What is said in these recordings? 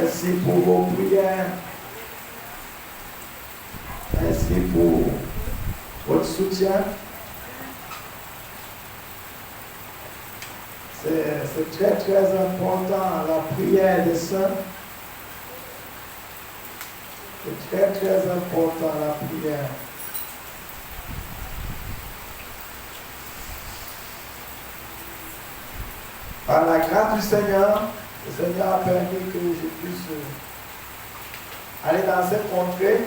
Merci pour vos prières. Merci pour votre soutien. C'est très très important la prière des saints. C'est très très important la prière. Par la grâce du Seigneur, le Seigneur a permis que je puisse aller dans cette contrée.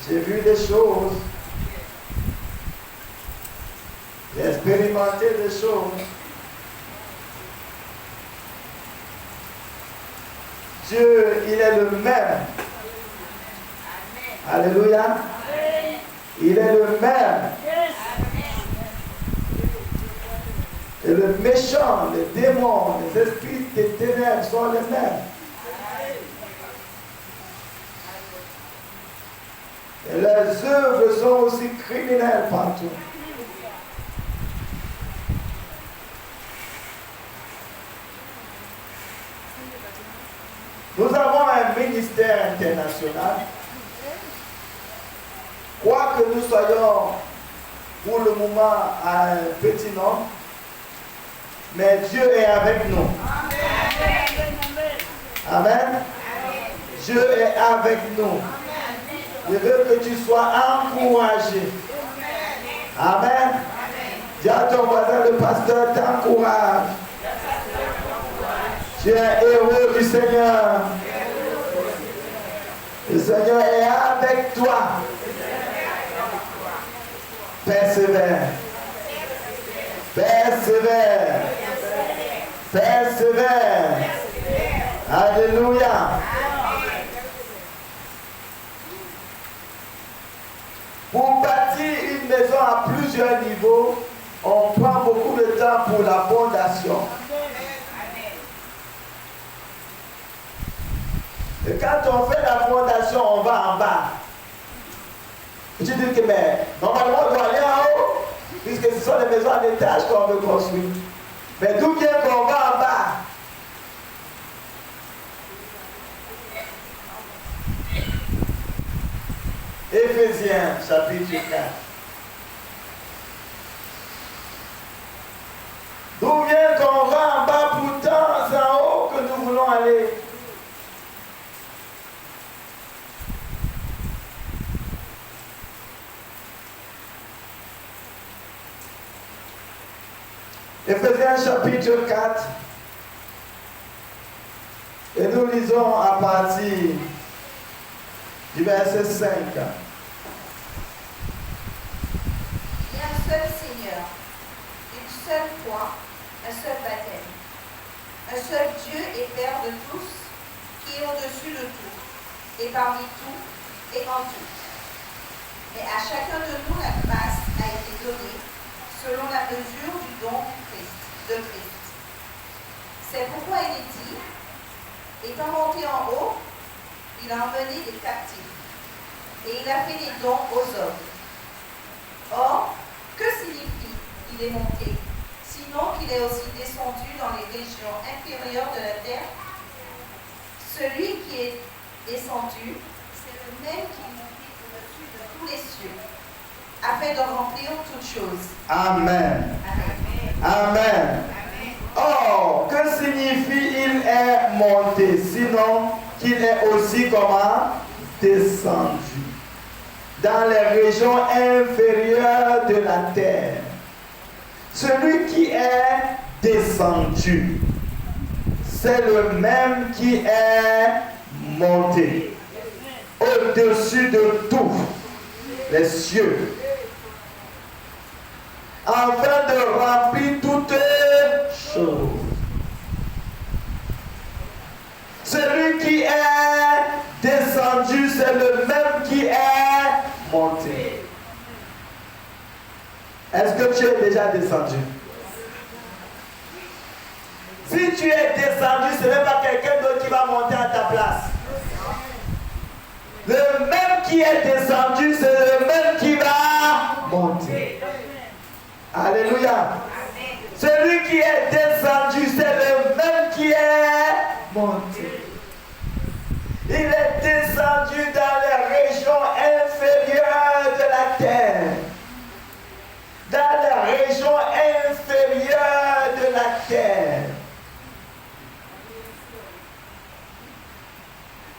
J'ai vu des choses. J'ai expérimenté des choses. Dieu, il est le même. Alléluia. Il est le même. Et le méchant, les démons, les esprits des ténèbres sont les mêmes. Et les œuvres sont aussi criminelles partout. Nous avons un ministère international. Quoique nous soyons pour le moment à un petit nombre, mais Dieu est avec nous. Amen. Dieu est avec nous. Je veux que tu sois encouragé. Amen. Dis à ton voisin, le pasteur t'encourage. Tu es un héros du Seigneur. Le Seigneur est avec toi. Persévère. Persévère. Persévère. Alléluia. Pour bâtir une maison à plusieurs niveaux, on prend beaucoup de temps pour la fondation. Et quand on fait la fondation, on va en bas. Tu dis que mais normalement on doit aller en haut, puisque ce sont les maisons en étage qu'on veut construire. Mais d'où vient qu'on va en bas? Éphésiens chapitre 4. D'où vient qu'on va en bas, pourtant c'est en haut que nous voulons aller. Éphésiens chapitre 4. Et nous lisons à partir du verset 5. Il y a un seul Seigneur, une seule foi, un seul baptême, un seul Dieu et Père de tous, qui est au-dessus de tout, et parmi tout, et en tout. Mais à chacun de nous, la grâce a été donnée selon la mesure du don de Christ. C'est pourquoi il est dit, étant monté en haut, il a emmené des captifs, et il a fait des dons aux hommes. Or, que signifie il est monté, sinon qu'il est aussi descendu dans les régions inférieures de la terre? Celui qui est descendu, c'est le même qui est monté au-dessus de tous les cieux, afin de remplir toutes choses. Amen. Amen. Amen. Or, que signifie il est monté, sinon qu'il est aussi comment? Descendu dans les régions inférieures de la terre. Celui qui est descendu, c'est le même qui est monté au-dessus de tous les cieux, afin de remplir toutes choses. Celui qui est descendu, c'est le même qui est monté. Est-ce que tu es déjà descendu? Si tu es descendu, ce n'est pas quelqu'un d'autre qui va monter à ta place. Le même qui est descendu, c'est le même qui va monter. Alléluia. Celui qui est descendu, c'est le même qui est descendu dans les régions inférieures de la terre. Dans les régions inférieures de la terre.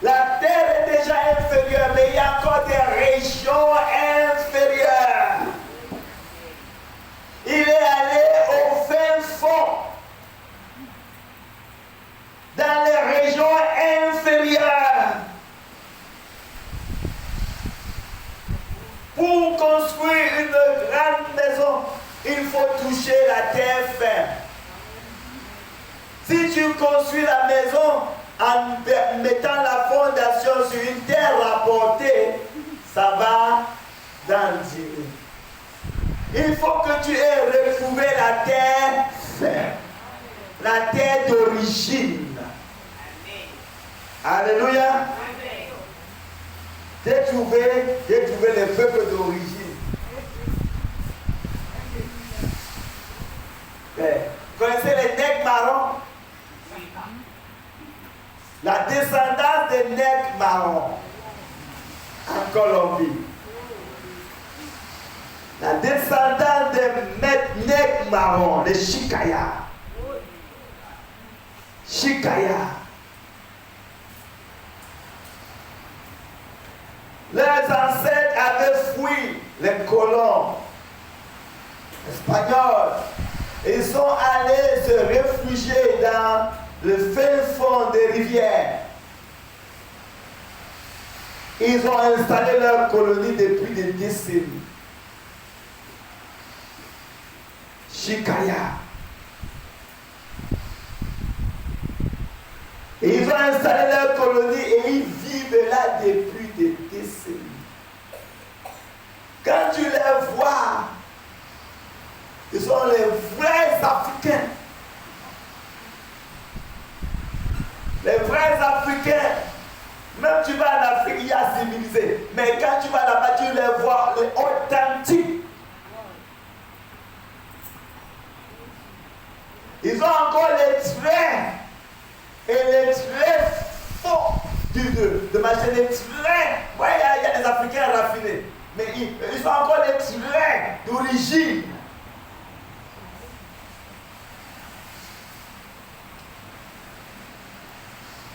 La terre est déjà inférieure, mais il y a encore des régions inférieures. Il est allé au fin fond, dans les régions inférieures, pour construire une grande maison. Il faut toucher la terre ferme. Si tu construis la maison en mettant la fondation sur une terre rapportée, ça va danser. Il faut que tu aies retrouvé la terre ferme, la terre d'origine. Alléluia. J'ai trouvé les peuples d'origine. Vous connaissez les nègres marrons? La descendance des nègres marrons en Colombie. La descendance des nègres marrons, les Chicaya. Chicaya. Leurs ancêtres avaient fui les colons espagnols. Ils sont allés se réfugier dans le fin fond des rivières. Ils ont installé leur colonie depuis des décennies. Chicaya. Et ils ont installé leur colonie et ils vivent là depuis des décennies. Quand tu les vois, ils sont les vrais Africains. Les vrais Africains. Même tu vas en Afrique, il y a civilisé. Mais quand tu vas là-bas, tu les vois, les authentiques. Ils ont encore les traits. Et les traits faux de machin, les traits. Ouais, il y a des Africains raffinés. Mais ils ont encore les traits d'origine.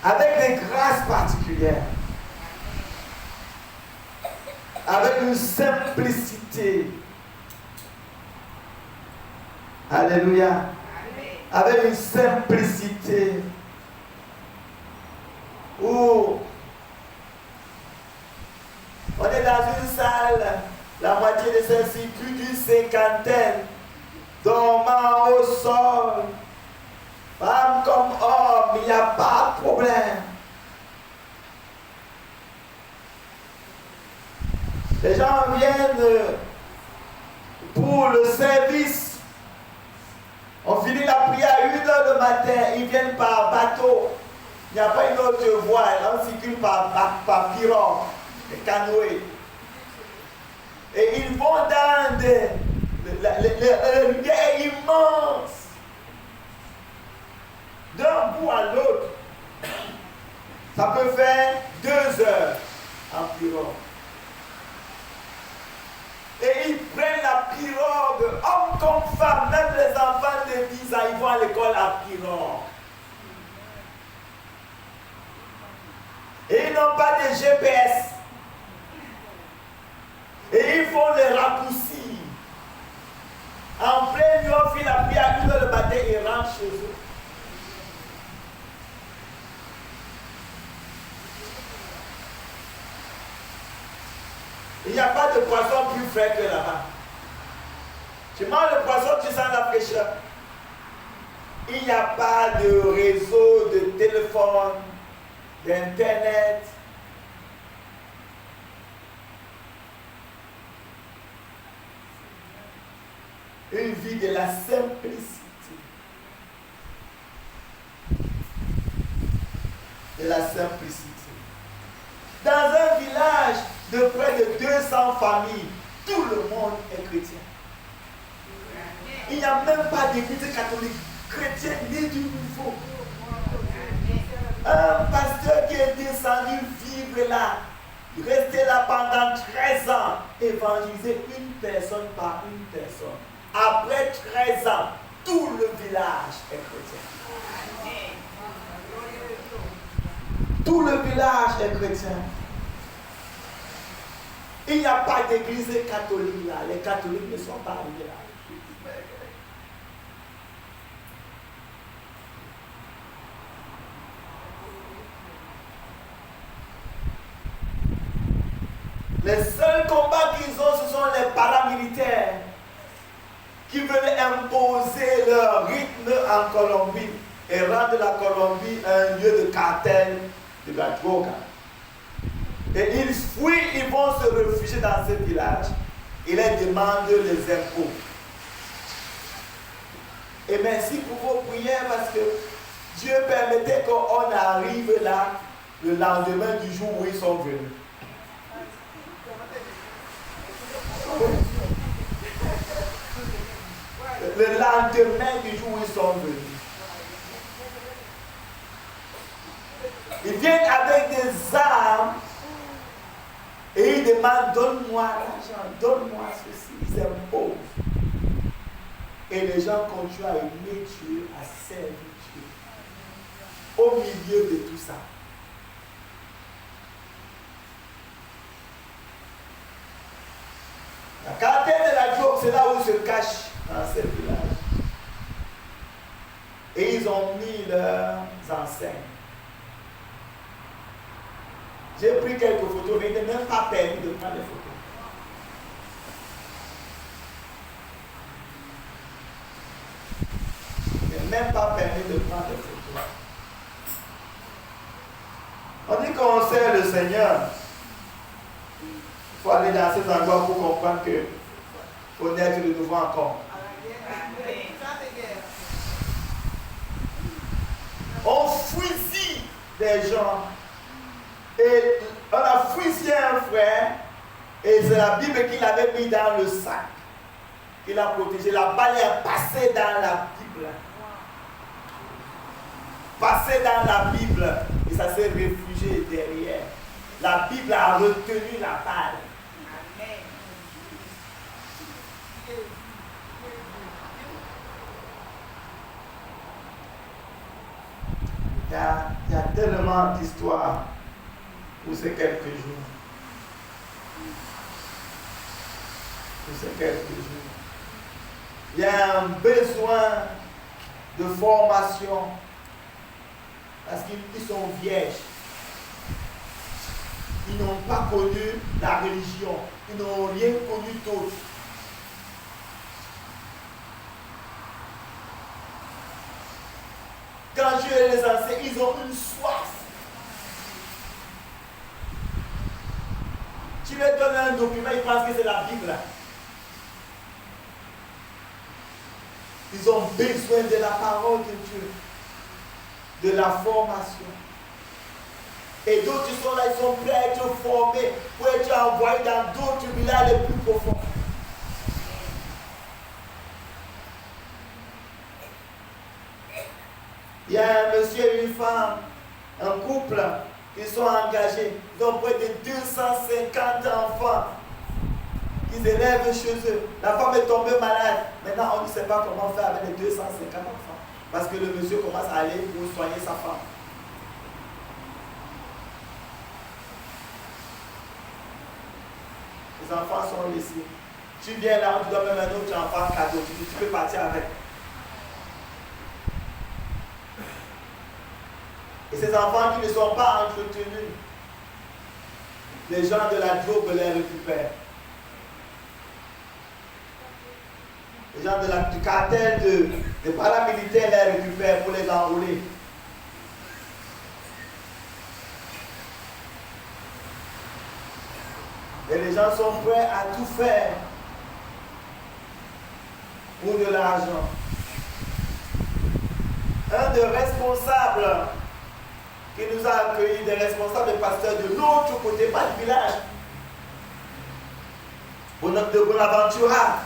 Avec des grâces particulières. Avec une simplicité. Alléluia. Avec une simplicité. Où on est dans une salle, la moitié de celle-ci, plus d'une cinquantaine, dormant au sol. Femme comme homme, il n'y a pas de problème. Les gens viennent pour le service. On finit la prière à 1h du matin. Ils viennent par bateau. Il n'y a pas une autre voie. On circule par pirogue, des canoës. Et ils vont dans des rivières immenses. D'un bout à l'autre, ça peut faire 2 heures en pirogue. Et ils prennent la pirogue, hommes comme femmes, même les enfants de 10 ans, ils vont à l'école à pirogue. Et ils n'ont pas de GPS. Et ils font les raccourcis. En pleine nuit, on fait la prière à 1h du matin et rentrent chez eux. Il n'y a pas de poisson plus frais que là-bas. Tu manges le poisson, tu sens la fraîcheur. Il n'y a pas de réseau, de téléphone, d'internet. Une vie de la simplicité. De la simplicité. Dans un village de près de 200 familles, tout le monde est chrétien. Il n'y a même pas d'église catholique, chrétienne ni du nouveau. Un pasteur qui est descendu vivre là, rester là pendant 13 ans, évangéliser une personne par une personne. Après 13 ans, tout le village est chrétien. Tout le village est chrétien. Il n'y a pas d'église catholique là. Les catholiques ne sont pas arrivés là. Les seuls combats qu'ils ont, ce sont les paramilitaires qui veulent imposer leur rythme en Colombie et rendre la Colombie un lieu de cartel de la drogue. Et ils fuient, ils vont se réfugier dans ce village. Ils leur demandent les impôts. Et merci pour vos prières parce que Dieu permettait qu'on arrive là le lendemain du jour où ils sont venus. Le lendemain du jour où ils sont venus. Ils viennent avec des armes et ils demandent, donne-moi l'argent, donne-moi ceci. Ils imposent. Et les gens continuent à aimer Dieu, à servir Dieu. Au milieu de tout ça. La cartel de la drogue, c'est là où ils se cachent dans ce village. Et ils ont mis leurs enseignes. J'ai pris quelques photos, mais il n'est même pas permis de prendre des photos. Il n'est même pas permis de prendre des photos. On dit qu'on sert le Seigneur. Il faut aller dans ces endroits pour comprendre que faut naître de nouveau encore. On fusille des gens. Et on a fusillé un frère. Et c'est la Bible qu'il avait mis dans le sac. Il a protégé. La balle est passée dans la Bible. Passée dans la Bible. Et ça s'est réfugié derrière. La Bible a retenu la balle. Il y a tellement d'histoires pour ces quelques jours. Il y a un besoin de formation parce qu'ils sont vierges. Ils n'ont pas connu la religion. Ils n'ont rien connu d'autre. Quand Dieu les enseigne, ils ont une soif. Tu leur donnes un document, ils pensent que c'est la Bible. Ils ont besoin de la parole de Dieu, de la formation. Et d'autres sont là, ils sont prêts à être formés pour être envoyés dans d'autres villages les plus profonds. Il y a un monsieur et une femme, un couple, qui sont engagés. Ils ont près de 250 enfants qu'ils élèvent chez eux. La femme est tombée malade. Maintenant, on ne sait pas comment faire avec les 250 enfants. Parce que le monsieur commence à aller pour soigner sa femme. Les enfants sont laissés. Tu viens là, on te donne même un autre enfant cadeau. Tu peux partir avec. Et ces enfants qui ne sont pas entretenus, les gens de la drogue les récupèrent. Les gens du cartel des paramilitaires les récupèrent pour les enrôler. Et les gens sont prêts à tout faire pour de l'argent. Un des responsables qui nous a accueillis, des responsables des pasteurs de l'autre côté, pas du village, de Bonaventura.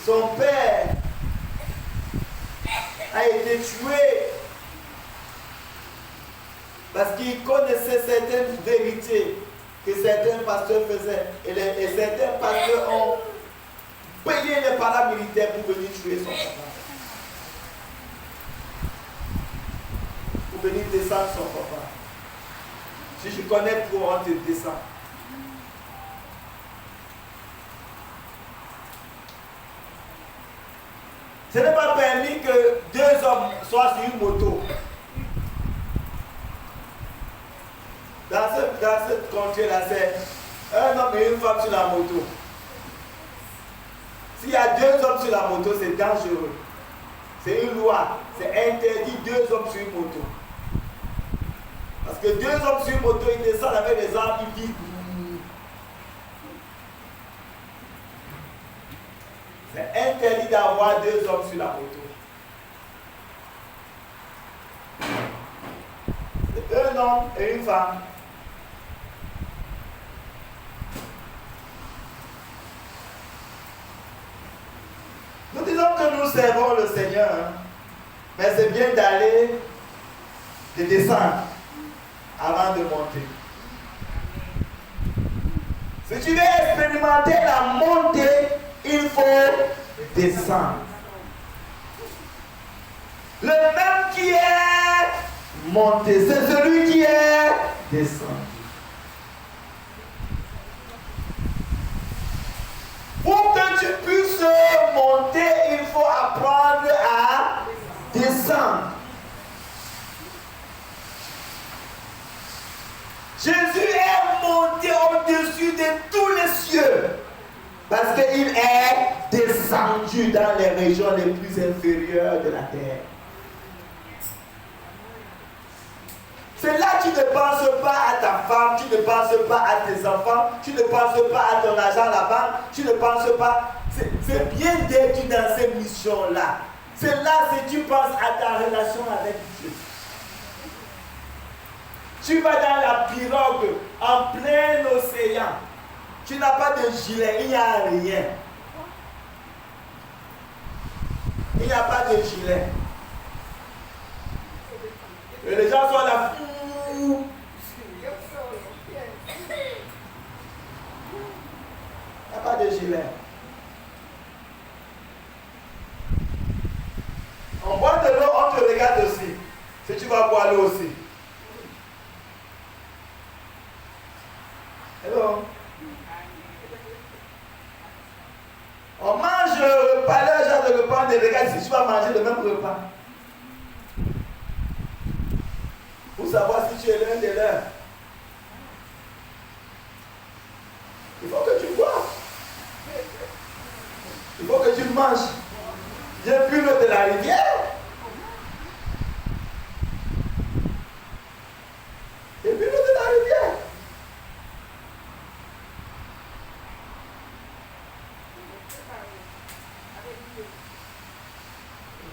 Son père a été tué Parce qu'ils connaissaient certaines vérités que certains pasteurs faisaient. Et certains pasteurs ont payé les paramilitaires pour venir tuer son papa. Pour venir descendre son papa. Si je connais trop, on te descend. Ce n'est pas permis que deux hommes soient sur une moto. Dans ce contrée-là, c'est un homme et une femme sur la moto. S'il y a deux hommes sur la moto, c'est dangereux. C'est une loi. C'est interdit deux hommes sur une moto. Parce que deux hommes sur une moto, ils descendent avec des armes, ils disent. C'est interdit d'avoir deux hommes sur la moto. C'est un homme et une femme. Nous disons que nous servons le Seigneur, hein, mais c'est bien d'aller, de descendre avant de monter. Si tu veux expérimenter la montée, il faut descendre. Le même qui est monté, c'est celui qui est descendu. Pour que tu puisses monter, il faut apprendre à descendre. Jésus est monté au-dessus de tous les cieux parce qu'il est descendu dans les régions les plus inférieures de la terre. C'est là que tu ne penses pas à ta femme, tu ne penses pas à tes enfants, tu ne penses pas à ton argent à la banque, tu ne penses pas. C'est bien d'être dans ces missions-là. C'est là que tu penses à ta relation avec Dieu. Tu vas dans la pirogue en plein océan. Tu n'as pas de gilet, il n'y a rien. Il n'y a pas de gilet. Et les gens sont là. Il n'y a pas de gilet. On boit de l'eau, on te regarde aussi. Si tu vas boire l'eau aussi. Hello. On mange le repas, le genre de repas, on te regarde si tu vas manger le même repas. Pour savoir si tu es l'un des leurs. Il faut que tu bois. Il faut que tu manges. J'ai bu l'eau de la rivière. J'ai bu l'eau de la rivière.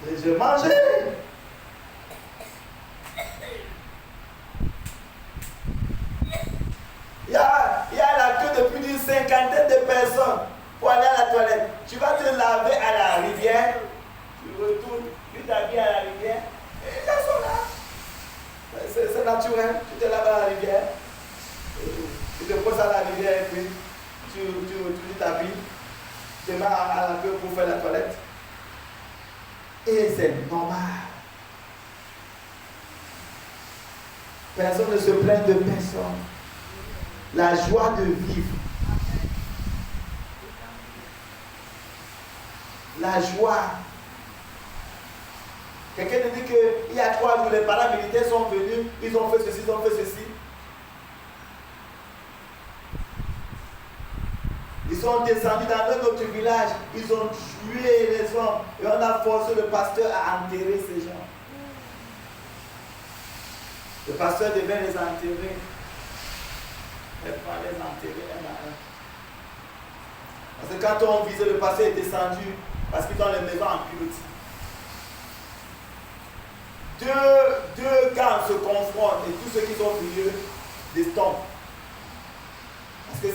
Et je mangeais. Il y a la queue de plus d'une cinquantaine de personnes pour aller à la toilette. Tu vas te laver à la rivière, tu retournes, tu t'habilles à la rivière, et les gens sont là. C'est naturel, tu te laves à la rivière, tu te poses à la rivière et puis tu t'habilles, tu te mets à la queue pour faire la toilette. Et c'est normal. Personne ne se plaint de personne. La joie de vivre. La joie. Quelqu'un te dit qu'il y a 3 jours, les paramilitaires sont venus, ils ont fait ceci, ils ont fait ceci. Ils sont descendus dans un autre village, ils ont tué les hommes et on a forcé le pasteur à enterrer ces gens. Le pasteur devait les enterrer. Il faut les enterrer un à un. Parce que quand on visait, le pasteur est descendu parce qu'ils ont les maisons en pilotis. Deux camps se confrontent et tous ceux qui sont au milieu tombent. Parce que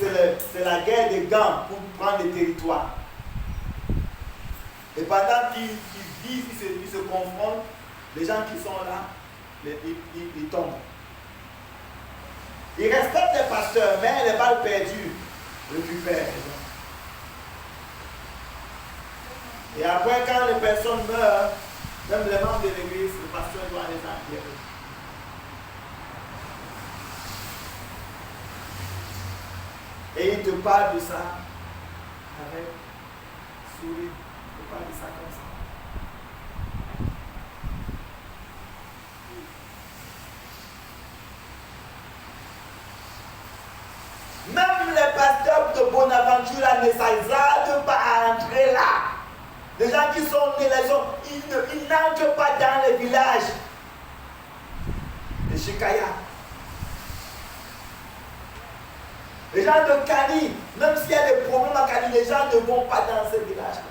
c'est la guerre des gangs pour prendre les territoires. Et pendant qu'ils visent, ils se confrontent, les gens qui sont là, ils tombent. Il respecte les pasteurs, mais les balles perdues récupèrent. Et après, quand les personnes meurent, même les membres de l'église, le pasteur doit les enterrer. Et il te parle de ça avec sourire. Il te parle de ça comme ça. Même les pasteurs de Bonaventure là, ne s'hasardent pas à entrer là. Les gens qui sont nés là, ils n'entrent pas dans les villages de Shikaya. Les gens de Kali, même s'il y a des problèmes à Kali, les gens ne vont pas dans ces villages-là.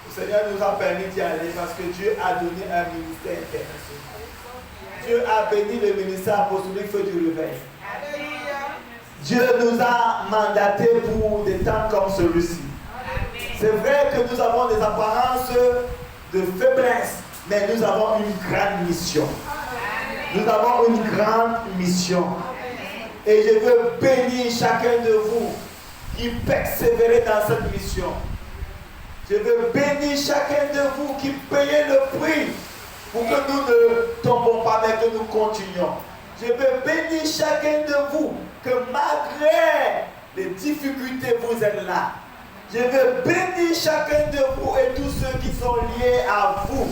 Le Seigneur nous a permis d'y aller parce que Dieu a donné un ministère international. Dieu a béni le ministère apostolique Feu du Réveil. Dieu nous a mandatés pour des temps comme celui-ci. C'est vrai que nous avons des apparences de faiblesse, mais nous avons une grande mission. Nous avons une grande mission. Et je veux bénir chacun de vous qui persévérez dans cette mission. Je veux bénir chacun de vous qui payez le prix pour que nous ne tombons pas, mais que nous continuions. Je veux bénir chacun de vous que malgré les difficultés, vous êtes là. Je veux bénir chacun de vous et tous ceux qui sont liés à vous,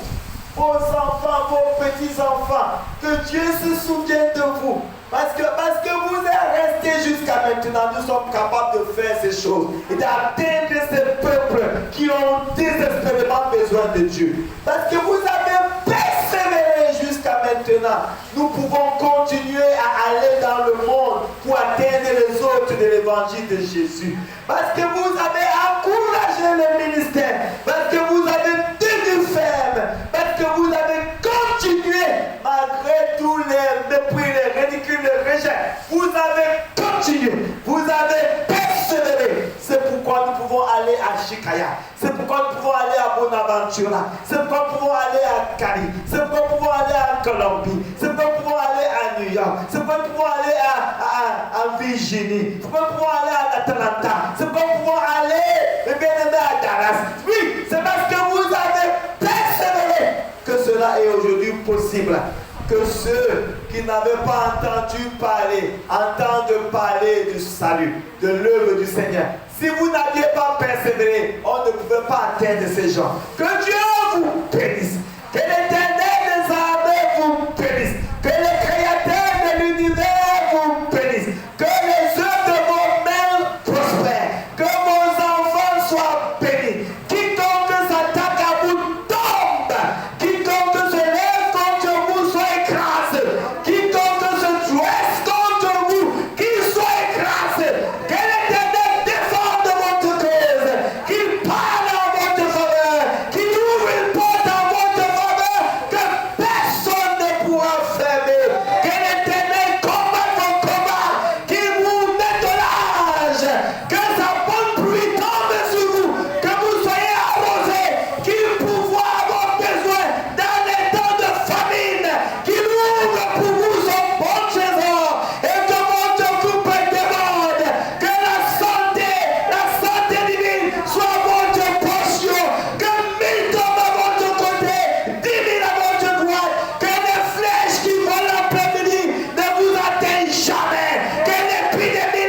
vos enfants, vos petits-enfants, que Dieu se souvienne de vous. Parce que vous êtes restés jusqu'à maintenant, nous sommes capables de faire ces choses et d'atteindre ces peuples qui ont désespérément besoin de Dieu. Parce que vous avez persévéré jusqu'à maintenant, nous pouvons continuer à aller dans le monde pour atteindre les autres de l'évangile de Jésus. Parce que vous avez encouragé le ministère, parce que vous avez tenu ferme, parce que vous avez continué malgré tous les mépris, les ridicules, les rejets. Vous avez continué, vous avez persévéré. C'est pourquoi nous pouvons aller à Shikaya. C'est pourquoi nous pouvons aller à Bonaventura. C'est pourquoi nous pouvons aller à Cali. C'est pourquoi nous pouvons aller à Colombie. C'est pourquoi nous pouvons aller à New York. C'est pourquoi nous pouvons aller à Virginie. C'est pourquoi nous pouvons aller à Atlanta. C'est pourquoi nous pouvons aller à Dallas. Oui, c'est parce que vous avez persévéré que cela est aujourd'hui possible. Que ceux qui n'avaient pas entendu parler, entendent parler du salut, de l'œuvre du Seigneur. Si vous n'aviez pas persévéré, on ne pouvait pas atteindre ces gens. Que Dieu vous bénisse. Que l'Éternel des armées vous bénisse. Que le Créateur de l'univers vous bénisse. Que les œuvres de vos mains prospèrent. Que vos enfants soient bénis. Quiconque s'attaque à vous tombe. Quiconque se lève contre vous soit écrasé. Quiconque se dresse contre vous, qu'il soit écrasé. Que l'Éternel défende votre cause. Qu'il parle en votre faveur. Qu'il ouvre une porte en votre faveur que personne ne pourra fermer. Que l'Éternel combatte vos combats. Qu'il vous mette de l'âge. Que sa bonne pluie tombe sur vous. Que vous soyez arrosés. Qu'il pourvoie vos besoins dans les temps de famine. Qu'il ouvre pour vous son bon trésor. Et que votre couple demande. Que la santé divine soit votre portion. Que 1000 tombent à votre côté, 10 000 à votre droite. Que les flèches qui volent l'après-midi ne vous atteignent jamais. Que l'épidémie,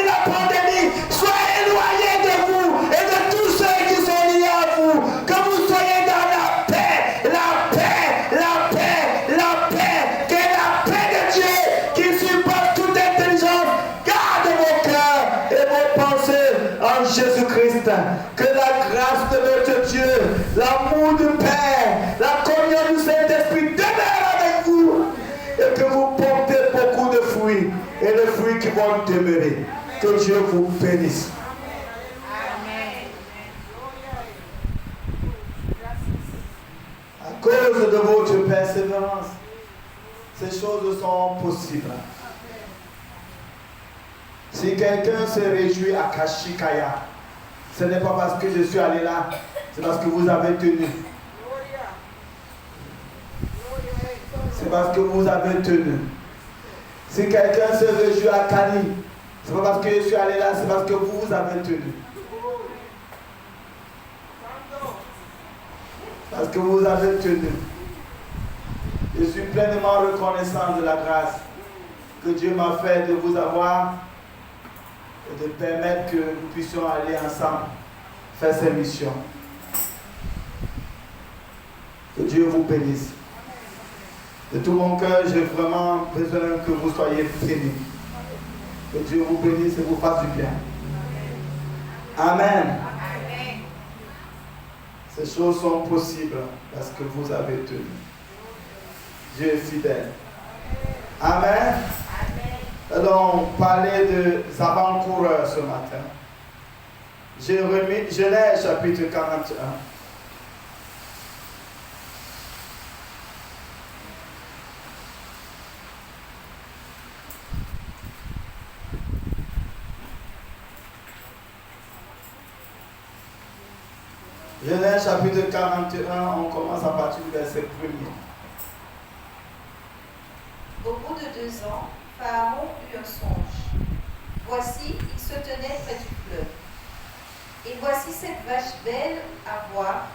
la pandémie soit éloignée de vous et de tous ceux qui sont liés à vous. Que vous soyez dans la paix, la paix, la paix, la paix. Que la paix de Dieu qui surpasse toute intelligence garde vos cœurs et vos pensées en Jésus-Christ. Que la grâce de notre Dieu, l'amour du Père, la communion du Saint-Esprit demeure avec vous et que vous portez beaucoup de fruits et les fruits qui vont demeurer. Que Dieu vous bénisse. À cause de votre persévérance, ces choses sont possibles. Si quelqu'un se réjouit à Kashikaya, ce n'est pas parce que je suis allé là, c'est parce que vous avez tenu. C'est parce que vous avez tenu. Si quelqu'un se réjouit à Kali, c'est pas parce que je suis allé là, c'est parce que vous avez tenu. Parce que vous avez tenu. Je suis pleinement reconnaissant de la grâce que Dieu m'a fait de vous avoir et de permettre que nous puissions aller ensemble faire ces missions. Que Dieu vous bénisse. De tout mon cœur, j'ai vraiment besoin que vous soyez bénis. Que Dieu vous bénisse et vous fasse du bien. Amen. Ces choses sont possibles parce que vous avez tenu. Dieu est fidèle. Amen. Allons parler de avant-coureurs ce matin. Genèse chapitre 41. Genèse chapitre 41, on commence à partir du verset 1er. Au bout de 2 ans, Pharaon eut un songe. Voici, il se tenait près du fleuve. Et voici 7 vaches belles à voir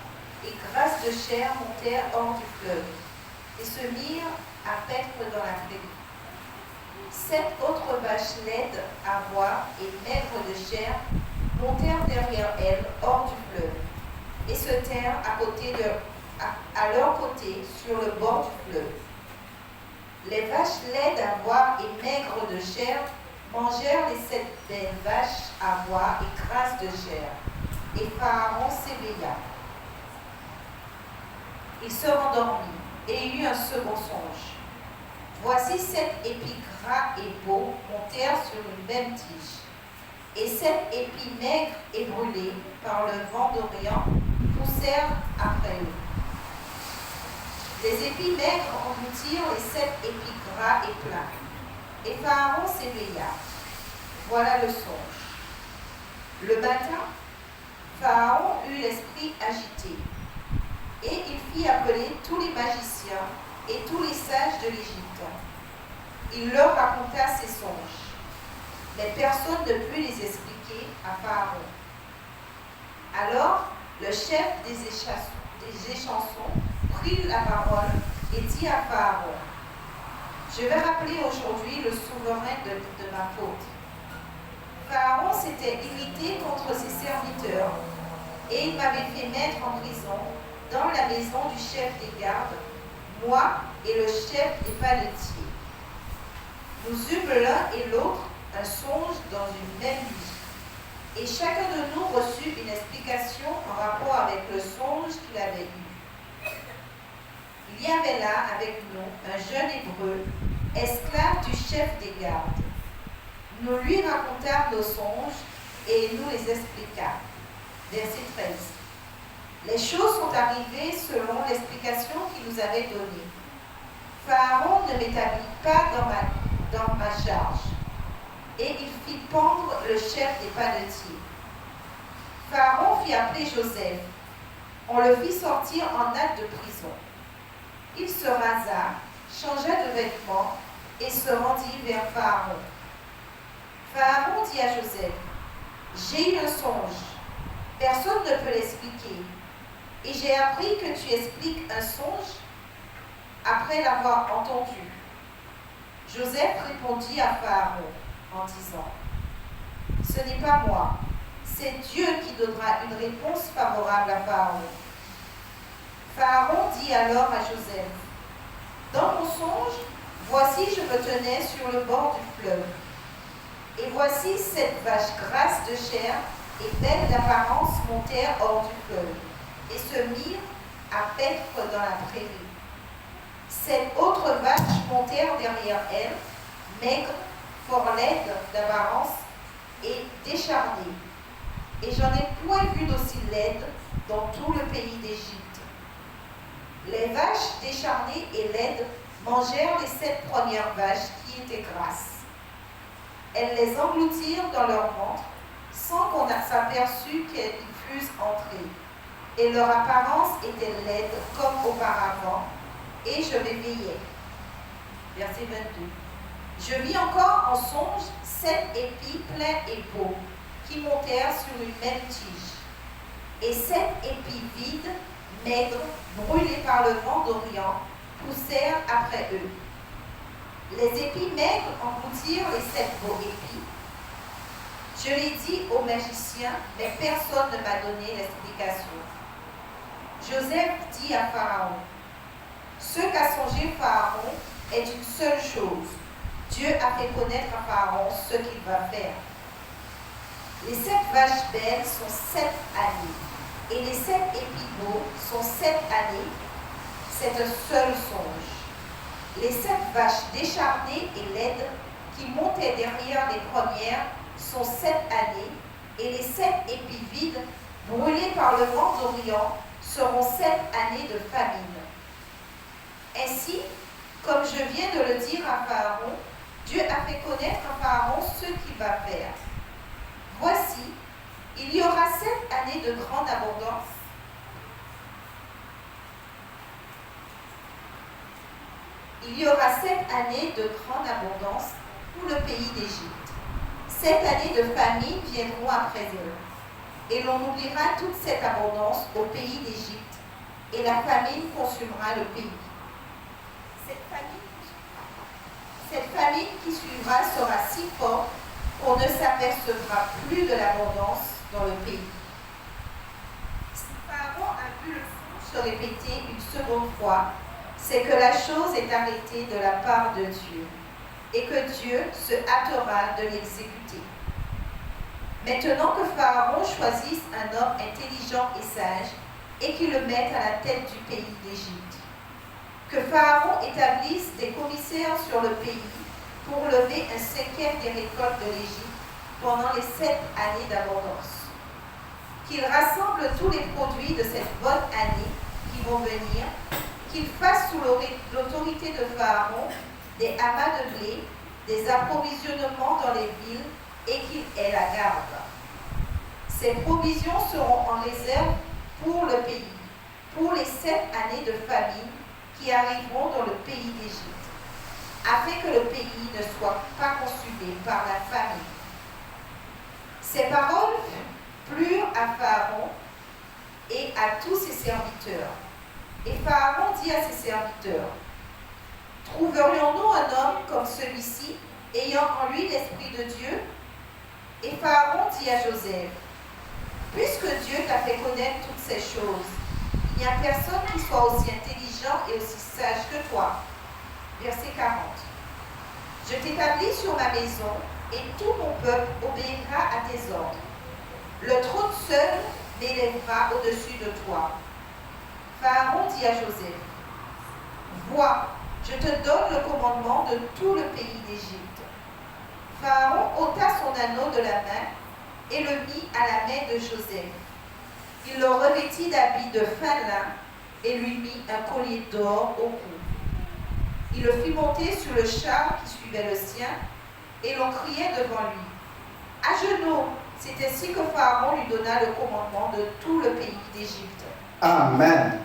et grasses de chair montèrent hors du fleuve et se mirent à paître dans la prairie. 7 autres vaches laides à voir et maigres de chair montèrent derrière elles hors du fleuve et se tinrent à leur côté sur le bord du fleuve. Les vaches laides à voir et maigres de chair mangèrent les 7 belles vaches à voir et grasses de chair. Et Pharaon s'éveilla. Il se rendormit et eut un second songe. Voici 7 épis gras et beaux montèrent sur une même tige, et 7 épis maigres et brûlés par le vent d'Orient poussèrent après eux. Les épis maigres engloutirent les 7 épis gras et pleins. Et Pharaon s'éveilla. Voilà le songe. Le matin, Pharaon eut l'esprit agité, et il fit appeler tous les magiciens et tous les sages de l'Égypte. Il leur raconta ses songes, mais personne ne put les expliquer à Pharaon. Alors, le chef des échansons prit la parole et dit à Pharaon: je vais rappeler aujourd'hui le souverain de ma faute. Pharaon s'était irrité contre ses serviteurs et il m'avait fait mettre en prison dans la maison du chef des gardes, moi et le chef des panetiers. Nous eûmes l'un et l'autre un songe dans une même nuit, et chacun de nous reçut une explication en rapport avec le songe qu'il avait eu. Il y avait là avec nous un jeune hébreu, esclave du chef des gardes. Nous lui racontâmes nos songes et il nous les expliqua. Verset 13. Les choses sont arrivées selon l'explication qu'il nous avait donnée. Pharaon ne m'établit pas dans ma charge, et il fit pendre le chef des panetiers. Pharaon fit appeler Joseph. On le fit sortir en acte de prison. Il se rasa, changea de vêtements et se rendit vers Pharaon. Pharaon dit à Joseph: j'ai eu un songe, personne ne peut l'expliquer, et j'ai appris que tu expliques un songe après l'avoir entendu. Joseph répondit à Pharaon en disant: ce n'est pas moi, c'est Dieu qui donnera une réponse favorable à Pharaon. Pharaon dit alors à Joseph: dans mon songe, voici je me tenais sur le bord du fleuve, et voici 7 vaches grasses de chair et belles d'apparence montèrent hors du fleuve, et se mirent à paître dans la prairie. 7 autres vaches montèrent derrière elles, maigres, fort laides d'apparence et décharnées. Et j'en ai point vu d'aussi laides dans tout le pays d'Égypte. Les vaches décharnées et laides mangèrent les 7 premières vaches qui étaient grasses. Elles les engloutirent dans leur ventre, sans qu'on s'aperçût qu'elles y fussent entrées. Et leur apparence était laide comme auparavant, et je m'éveillai. Verset 22. Je vis encore en songe 7 épis pleins et beaux, qui montèrent sur une même tige, et 7 épis vides, maigres, brûlés par le vent d'Orient, poussèrent après eux. Les épis maigres engloutirent les 7 beaux épis. Je l'ai dit aux magiciens, mais personne ne m'a donné l'explication. Joseph dit à Pharaon, ce qu'a songé Pharaon est une seule chose. Dieu a fait connaître à Pharaon ce qu'il va faire. Les 7 vaches belles sont 7 années, et les 7 épis beaux sont 7 années. C'est un seul songe. Les 7 vaches décharnées et laides qui montaient derrière les premières sont 7 années, et les 7 épis vides, brûlés par le vent d'Orient, seront 7 années de famine. Ainsi, comme je viens de le dire à Pharaon, Dieu a fait connaître à Pharaon ce qu'il va faire. Voici, il y aura 7 années de grande abondance. Il y aura 7 années de grande abondance pour le pays d'Égypte. 7 années de famine viendront après elles, et l'on oubliera toute cette abondance au pays d'Égypte, et la famine consumera le pays. Cette famine qui suivra sera si forte qu'on ne s'apercevra plus de l'abondance dans le pays. Si Pharaon a vu le fond se répéter une seconde fois, c'est que la chose est arrêtée de la part de Dieu, et que Dieu se hâtera de l'exécuter. Maintenant que Pharaon choisisse un homme intelligent et sage, et qu'il le mette à la tête du pays d'Égypte. Que Pharaon établisse des commissaires sur le pays pour lever un 5e des récoltes de l'Égypte pendant les 7 années d'abondance. Qu'il rassemble tous les produits de cette bonne année qui vont venir, qu'il fasse sous l'autorité de Pharaon des amas de blé, des approvisionnements dans les villes et qu'il ait la garde. Ces provisions seront en réserve pour le pays, pour les 7 années de famine qui arriveront dans le pays d'Égypte, afin que le pays ne soit pas consumé par la famine. Ces paroles plurent à Pharaon et à tous ses serviteurs. Et Pharaon dit à ses serviteurs, « Trouverions-nous un homme comme celui-ci, ayant en lui l'Esprit de Dieu ?» Et Pharaon dit à Joseph, « Puisque Dieu t'a fait connaître toutes ces choses, il n'y a personne qui soit aussi intelligent et aussi sage que toi. » Verset 40. « Je t'établis sur ma maison, et tout mon peuple obéira à tes ordres. Le trône seul m'élèvera au-dessus de toi. » Pharaon dit à Joseph, « Vois, je te donne le commandement de tout le pays d'Égypte. » Pharaon ôta son anneau de la main et le mit à la main de Joseph. Il le revêtit d'habits de fin lin et lui mit un collier d'or au cou. Il le fit monter sur le char qui suivait le sien, et l'on criait devant lui, « À genoux !» C'est ainsi que Pharaon lui donna le commandement de tout le pays d'Égypte. Amen.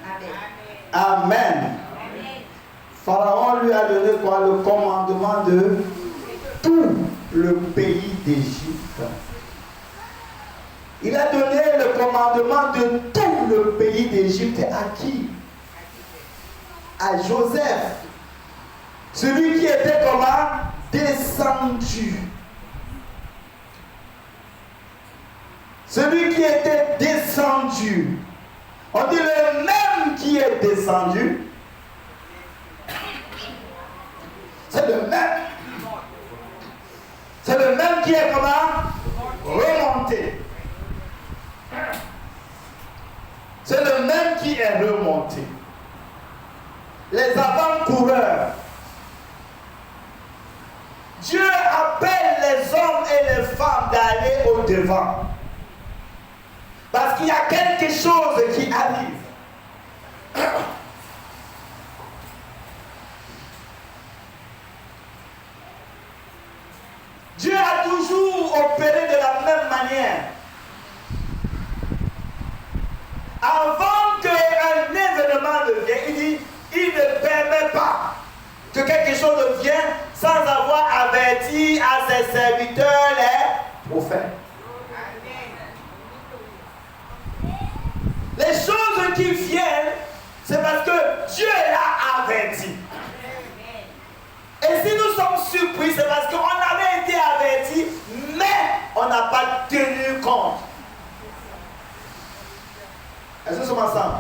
Amen. Amen. Pharaon lui a donné quoi? Le commandement de tout le pays d'Égypte. Il a donné le commandement de tout le pays d'Égypte à qui? À Joseph. Celui qui était comment? Descendu. Celui qui était descendu. On dit le même qui est descendu. C'est le même. C'est le même qui est comment? Remonté. C'est le même qui est remonté. Les avant-coureurs. Dieu appelle les hommes et les femmes d'aller au devant. Parce qu'il y a quelque chose qui arrive. Dieu a Avant qu'un événement ne vienne, il dit, il ne permet pas que quelque chose ne vienne sans avoir averti à ses serviteurs les prophètes. Les choses qui viennent, c'est parce que Dieu l'a averti. Et si nous sommes surpris, c'est parce qu'on avait été avertis, mais on n'a pas tenu compte. Est-ce que nous sommes ensemble?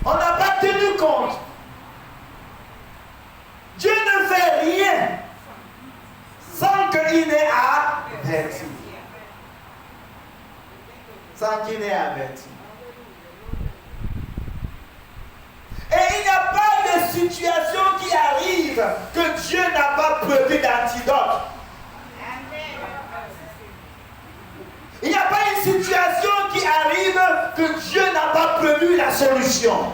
On n'a pas tenu compte. Dieu ne fait rien sans qu'il n'ait averti. Sans qu'il n'ait averti. Et il n'y a pas de situation qui arrive que Dieu n'a pas prévu d'antidote. Il n'y a pas une situation qui arrive que Dieu n'a pas prévu la solution.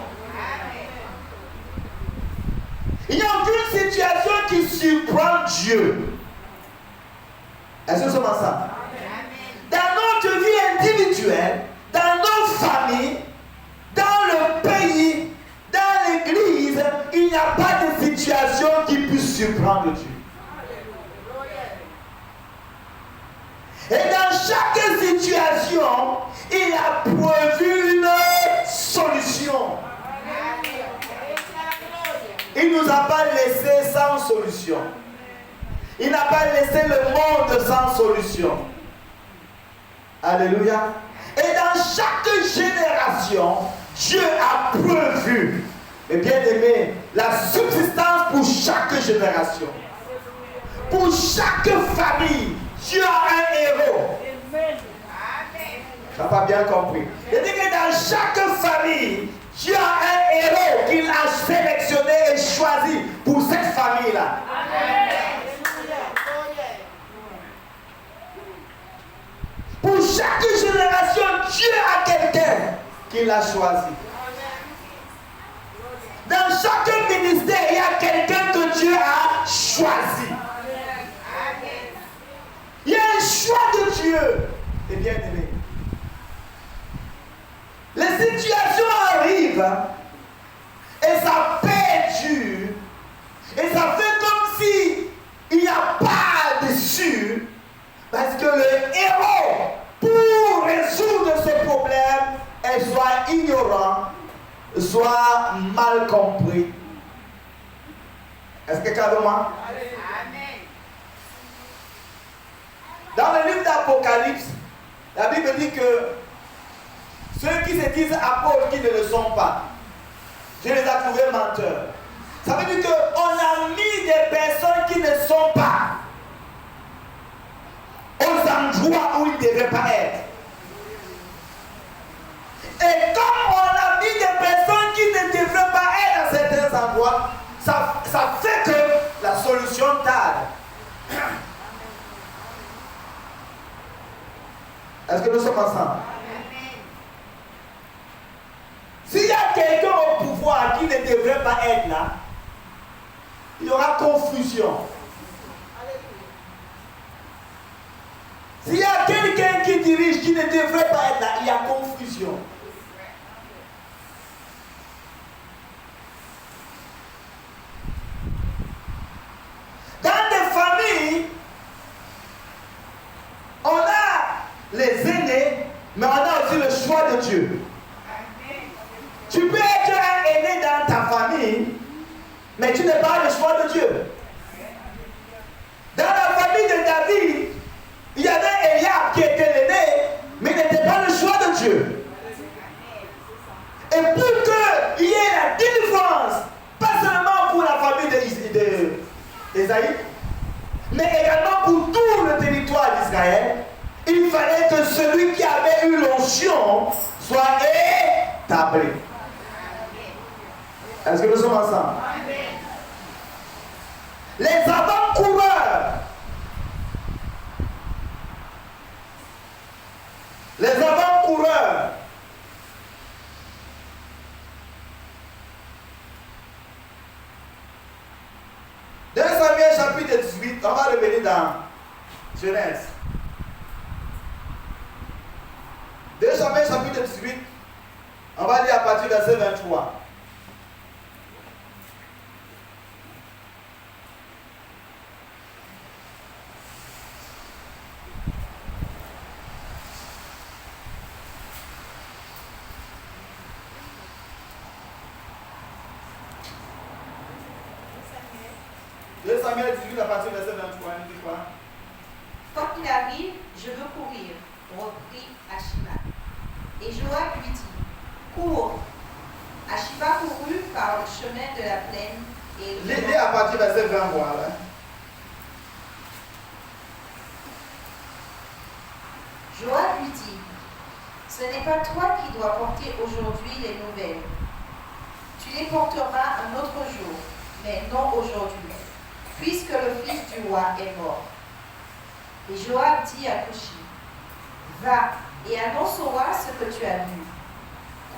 Il n'y a aucune situation qui surprend Dieu. Est-ce que nous sommes ensemble? Dans notre vie individuelle, dans nos familles, dans le pays, dans l'église, il n'y a pas de situation qui puisse surprendre Dieu. Et dans chaque situation, il a prévu une solution. Il ne nous a pas laissé sans solution. Il n'a pas laissé le monde sans solution. Alléluia. Et dans chaque génération, Dieu a prévu, et bien aimé, la subsistance pour chaque génération. Pour chaque famille, Dieu a un héros. Tu n'as pas bien compris. Il dit que dans chaque famille, Dieu a un héros qu'il a sélectionné et choisi pour cette famille-là. Pour chaque génération, Dieu a quelqu'un qu'il a choisi. Dans chaque ministère, il y a quelqu'un que Dieu a choisi. Il y a un choix de Dieu. Et bien aimé. Les situations arrivent et ça perdure et ça fait comme si il n'y a pas d'issue parce que le héros, pour résoudre ce problème, est soit ignorant, soit mal compris. Est-ce que quelqu'un veut moi? Dans le livre d'Apocalypse, la Bible dit que ceux qui se disent apôtres qui ne le sont pas, Dieu les a trouvés menteurs. Ça veut dire qu'on a mis des personnes qui ne sont pas aux endroits où ils ne devraient pas être. Et comme on a mis des personnes qui ne devraient pas être à certains endroits, ça fait que la solution tarde. Est-ce que nous sommes ensemble? S'il y a quelqu'un au pouvoir qui ne devrait pas être là, il y aura confusion. S'il y a quelqu'un qui dirige qui ne devrait pas être là, il y a confusion. Dans des familles, on a les aînés, mais on a aussi le choix de Dieu. Tu peux être un aîné dans ta famille, mais tu n'es pas le choix de Dieu. Dans la famille de David, il y avait Eliab qui était l'aîné, mais il n'était pas le choix de Dieu. Et pour qu'il y ait la délivrance, pas seulement pour la famille d'Ésaïe, mais également pour tout le territoire d'Israël, il fallait que celui qui avait eu l'onction soit établi. Est-ce que nous sommes ensemble? Les avant-coureurs. Les avant-coureurs. Dans Samuel chapitre 18, on va revenir dans Genèse. 2 Samuel chapitre 18, On va lire à partir du verset 23. Samuel 18 à partir du verset 23, il dit quoi? Quoi qu'il arrive, je veux courir, reprit Ashima. Et Joab lui dit, cours. Ashima courut par le chemin de la plaine et... Lis à partir du verset 20, voilà. Joab lui dit, ce n'est pas toi qui dois porter aujourd'hui les nouvelles. Tu les porteras un autre jour, mais non aujourd'hui, puisque le fils du roi est mort. Et Joab dit à Coushi, va et annonce au roi ce que tu as vu.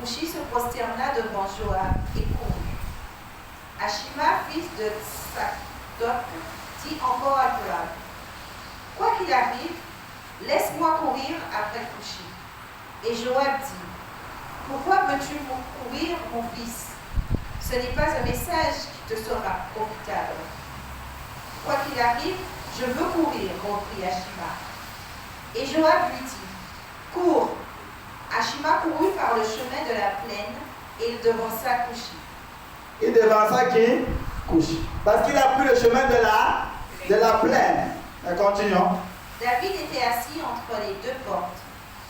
Coushi se prosterna devant Joab et courut. Ashima, fils de Tsadok, dit encore à Joab, quoi qu'il arrive, laisse-moi courir après Coushi. Et Joab dit, pourquoi veux-tu courir, mon fils? Ce n'est pas un message qui te sera profitable. Quoi qu'il arrive, je veux courir, reprit Ashima. Et Joab lui dit, cours. Ashima courut par le chemin de la plaine et il devança Coushi. Il devança qui? Coushi. Parce qu'il a pris le chemin de la plaine. Continuons. David était assis entre les deux portes.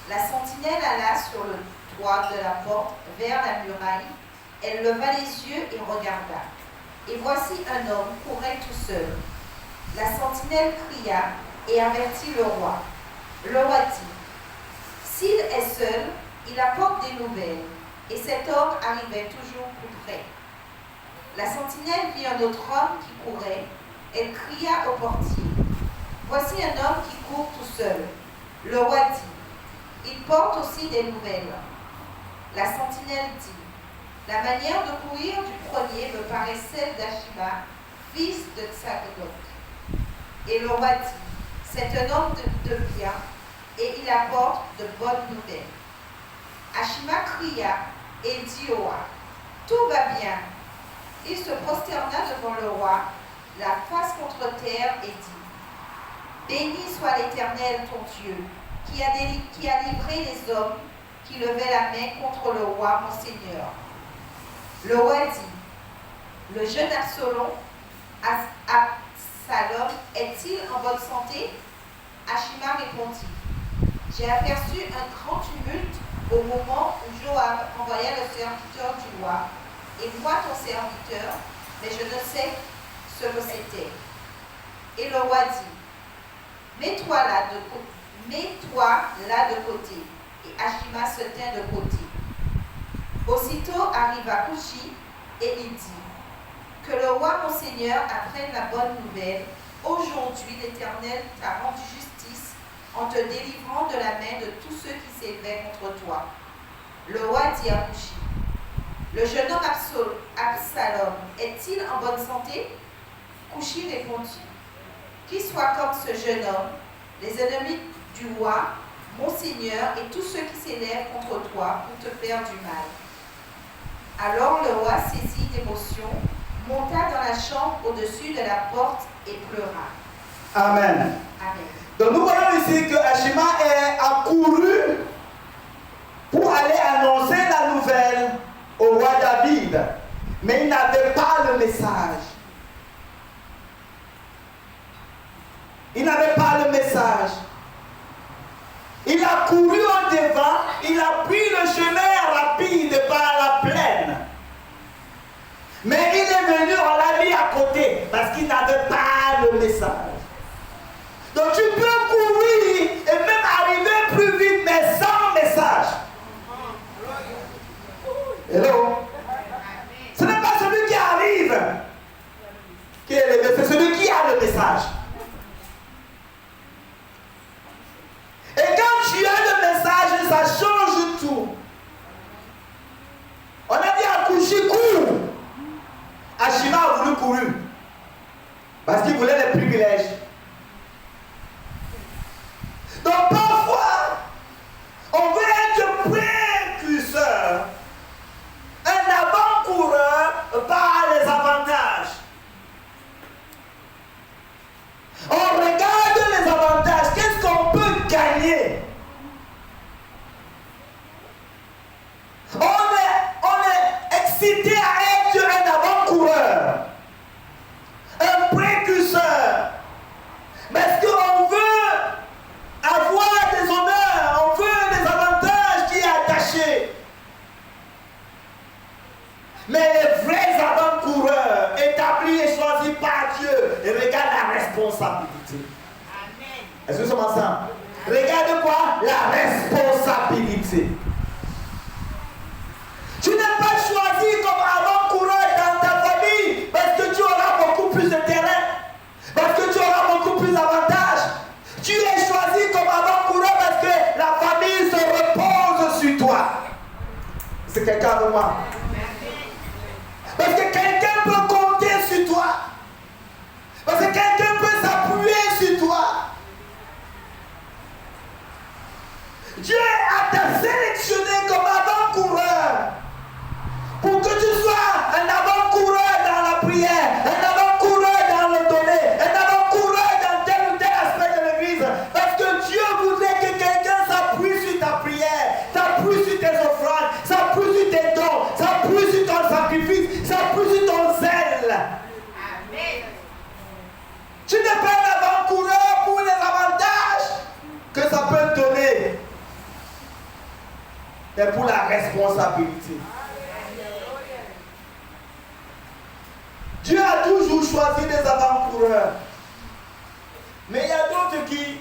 La sentinelle alla sur le toit de la porte vers la muraille. Elle leva les yeux et regarda. Et voici un homme courait tout seul. La sentinelle cria et avertit le roi. Le roi dit, s'il est seul, il apporte des nouvelles. Et cet homme arrivait toujours plus près. La sentinelle vit un autre homme qui courait. Elle cria au portier. Voici un homme qui court tout seul. Le roi dit, il porte aussi des nouvelles. La sentinelle dit, la manière de courir du premier me paraît celle d'Ashima, fils de Tsadok. Et le roi dit, c'est un homme de bien, et il apporte de bonnes nouvelles. Ashima cria et dit au roi, tout va bien. Il se prosterna devant le roi, la face contre terre, et dit, béni soit l'Éternel ton Dieu, qui a livré les hommes qui levaient la main contre le roi mon Seigneur. Le roi dit, le jeune Absalom est-il en bonne santé? Ashima répondit, j'ai aperçu un grand tumulte au moment où Joab envoya le serviteur du roi, et moi ton serviteur, mais je ne sais ce que c'était. Et le roi dit, mets-toi là de côté. Et Ashima se tint de côté. Aussitôt arriva Coushi et il dit, que le roi mon Seigneur apprenne la bonne nouvelle. Aujourd'hui l'Éternel t'a rendu justice en te délivrant de la main de tous ceux qui s'élevaient contre toi. Le roi dit à Coushi, le jeune homme Absalom est-il en bonne santé? Coushi répondit, qu'il soit comme ce jeune homme, les ennemis du roi, mon Seigneur, et tous ceux qui s'élèvent contre toi pour te faire du mal. Alors le roi, saisi d'émotion, monta dans la chambre au-dessus de la porte et pleura. Amen. Amen. Donc nous voyons ici que Ashima a couru pour aller annoncer la nouvelle au roi David. Mais il n'avait pas le message. Il n'avait pas le message. Il a couru en devant, il a pris le chemin rapide par la plaine. Mais il est venu, on l'a mis à côté, parce qu'il n'avait pas le message. Donc tu peux courir et même arriver plus vite, mais sans message. Hello? Ce n'est pas celui qui arrive qui est le message, c'est celui qui a le message. Et quand tu as le message, ça change tout. On a dit à Couchi, cours. Ashima a voulu courir. Parce qu'il voulait les privilèges. Donc parfois, on veut être précurseur inciter à être un avant-coureur, un précurseur. Parce qu'on veut avoir des honneurs, on veut des avantages qui est attaché. Mais les vrais avant-coureurs, établis et choisis par Dieu, et regarde la responsabilité. Amen. Est-ce que nous sommes ensemble? Regarde quoi? La responsabilité. Tu n'es pas choisi comme avant-coureur dans ta famille parce que tu auras beaucoup plus de terrain, parce que tu auras beaucoup plus d'avantages. Tu es choisi comme avant-coureur parce que la famille se repose sur toi. C'est quelqu'un avec moi? Parce que quelqu'un peut compter sur toi. Parce que quelqu'un peut s'appuyer sur toi. Dieu t'a sélectionné comme avant-coureur pour que tu sois un avant-coureur dans la prière, un avant-coureur dans le donner, un avant-coureur dans tel ou tel aspect de l'église. Parce que Dieu voudrait que quelqu'un s'appuie sur ta prière, s'appuie sur tes offrandes, s'appuie sur tes dons, s'appuie sur ton sacrifice, s'appuie sur ton zèle. Amen. Tu n'es pas un avant-coureur pour les avantages que ça peut te donner, mais pour la responsabilité. Dieu a toujours choisi des avant-coureurs. Mais il y a d'autres qui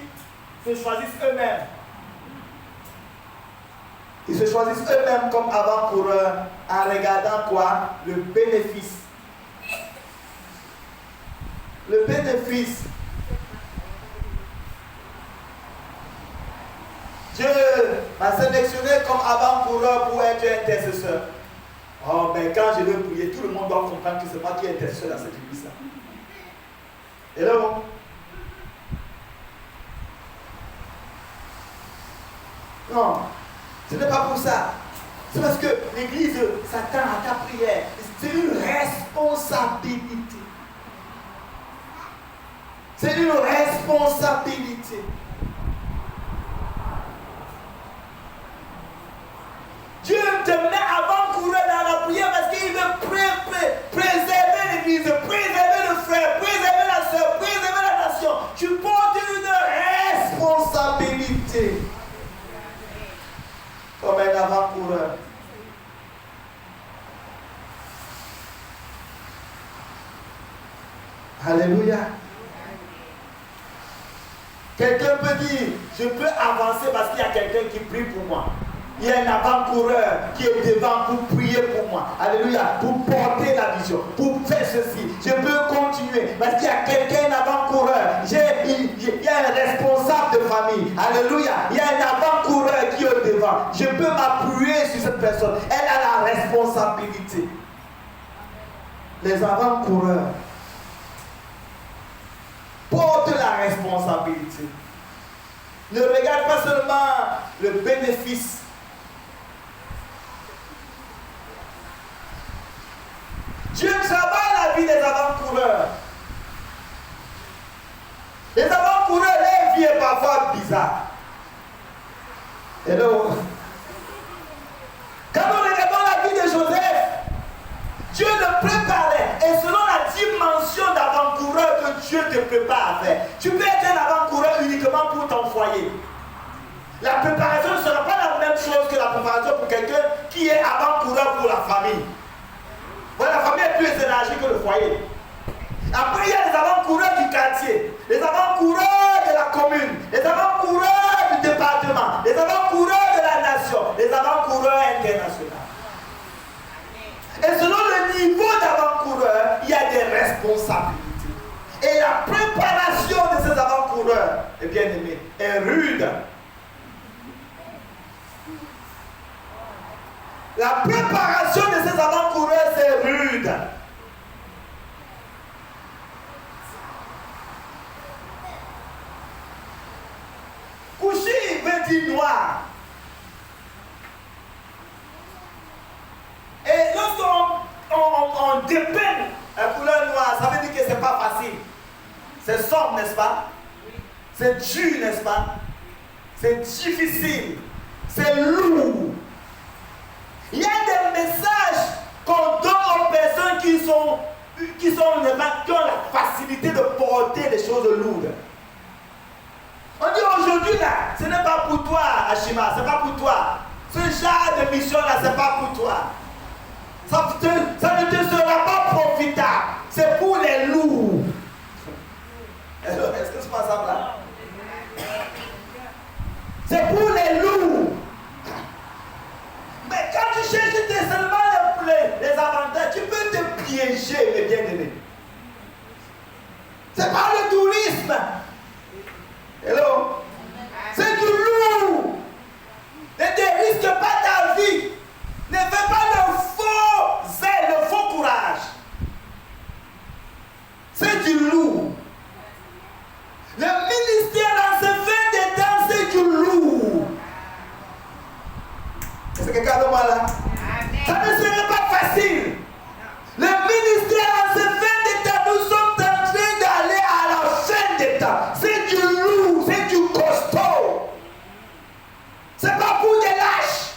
se choisissent eux-mêmes. Ils se choisissent eux-mêmes comme avant-coureurs en regardant quoi? Le bénéfice. Le bénéfice. Dieu m'a sélectionné comme avant-coureur pour être intercesseur. Oh, mais quand je veux prier, tout le monde doit comprendre que c'est moi qui est intercesseur dans cette église-là. Hello? Non, ce n'est pas pour ça. C'est parce que l'église s'attend à ta prière. C'est une responsabilité. C'est une responsabilité. Dieu te met avant-coureur dans la prière parce qu'il veut préserver l'église, préserver le frère, préserver la soeur, préserver la nation. Tu portes une responsabilité comme un avant-coureur. Alléluia. Quelqu'un peut dire, je peux avancer parce qu'il y a quelqu'un qui prie pour moi. Il y a un avant-coureur qui est devant pour prier pour moi. Alléluia. Pour porter la vision. Pour faire ceci. Je peux continuer. Parce qu'il y a quelqu'un, un avant-coureur. Il y a un responsable de famille. Alléluia. Il y a un avant-coureur qui est devant. Je peux m'appuyer sur cette personne. Elle a la responsabilité. Les avant-coureurs portent la responsabilité. Ne regarde pas seulement le bénéfice. Dieu travaille la vie des avant-coureurs. Les avant-coureurs, leur vie est parfois bizarre. Hello. Quand nous regardons la vie de Joseph, Dieu le préparait. Et selon la dimension d'avant-coureur que Dieu te prépare à faire, tu peux être un avant-coureur uniquement pour ton foyer. La préparation ne sera pas la même chose que la préparation pour quelqu'un qui est avant-coureur pour la famille. Voilà, la famille est plus élargie que le foyer. Après, il y a les avant-coureurs du quartier, les avant-coureurs de la commune, les avant-coureurs du département, les avant-coureurs de la nation, les avant-coureurs internationaux. Et selon le niveau d'avant-coureur, il y a des responsabilités. Et la préparation de ces avant-coureurs, bien aimé, est rude. La préparation de ces avant-coureurs, c'est rude. Coucher veut dire noir. Et lorsqu'on dépeint la couleur noire, ça veut dire que ce n'est pas facile. C'est sombre, n'est-ce pas? C'est dur, n'est-ce pas? C'est difficile. C'est lourd. Il y a des messages qu'on qui ont la facilité de porter les choses lourdes. On dit aujourd'hui là, ce n'est pas pour toi, Ashima, ce n'est pas pour toi. Ce genre de mission là, ce n'est pas pour toi. Ça ne te sera pas profitable. C'est pour les lourds. Est-ce que c'est pas ça là? C'est pour les lourds. Mais quand tu cherches seulement les avantages, tu peux te piéger, mes bien-aimés. C'est pas le tourisme. Hello? C'est du lourd. Ne te risque pas ta vie. Ne fais pas le faux zèle, le faux courage. C'est du lourd. Le ministère dans ce fin des temps, c'est du lourd. Est-ce que quelqu'un de moi là? Ça ne serait pas facile. Le ministère dans ce fin des temps, nous sommes en train d'aller à la fin des temps. C'est du lourd, c'est du costaud. C'est pas pour des lâches.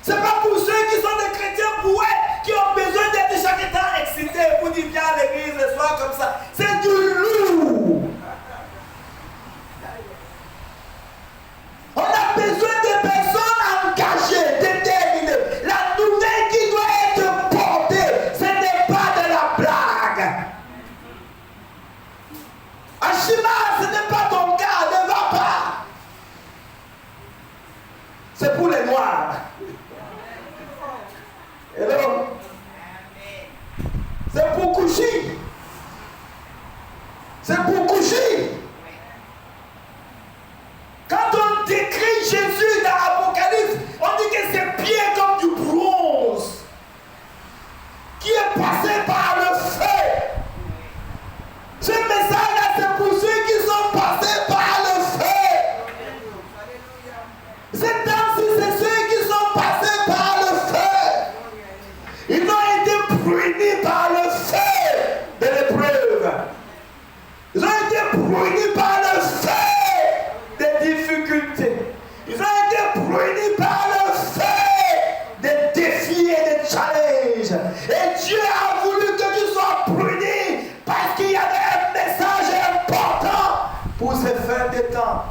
C'est pas pour ceux qui sont des chrétiens bouets, qui ont besoin d'être chaque temps excités pour dire viens à l'église le soir comme ça. C'est du lourd. On a besoin de personnes engagées, déterminées. La nouvelle qui doit être portée, ce n'est pas de la blague. Ashima, ce n'est pas ton cas, ne va pas. C'est pour les noirs. Hello? C'est pour coucher. C'est pour coucher. Quand on décrit Jésus dans l'Apocalypse, on dit que ses pieds comme du bronze qui est passé par le feu. Ce message-là, c'est pour ceux qui sont passés par le feu. Cette temps-ci, c'est ceux qui sont passés par le feu. Ils ont été brûlés par le feu de l'épreuve. Ils ont été brûlés par le feu des difficultés. Ils ont été brûlés par le feu des défis et des challenges. Et Dieu a voulu que tu sois brûlé parce qu'il y avait un message important pour ces fins des temps.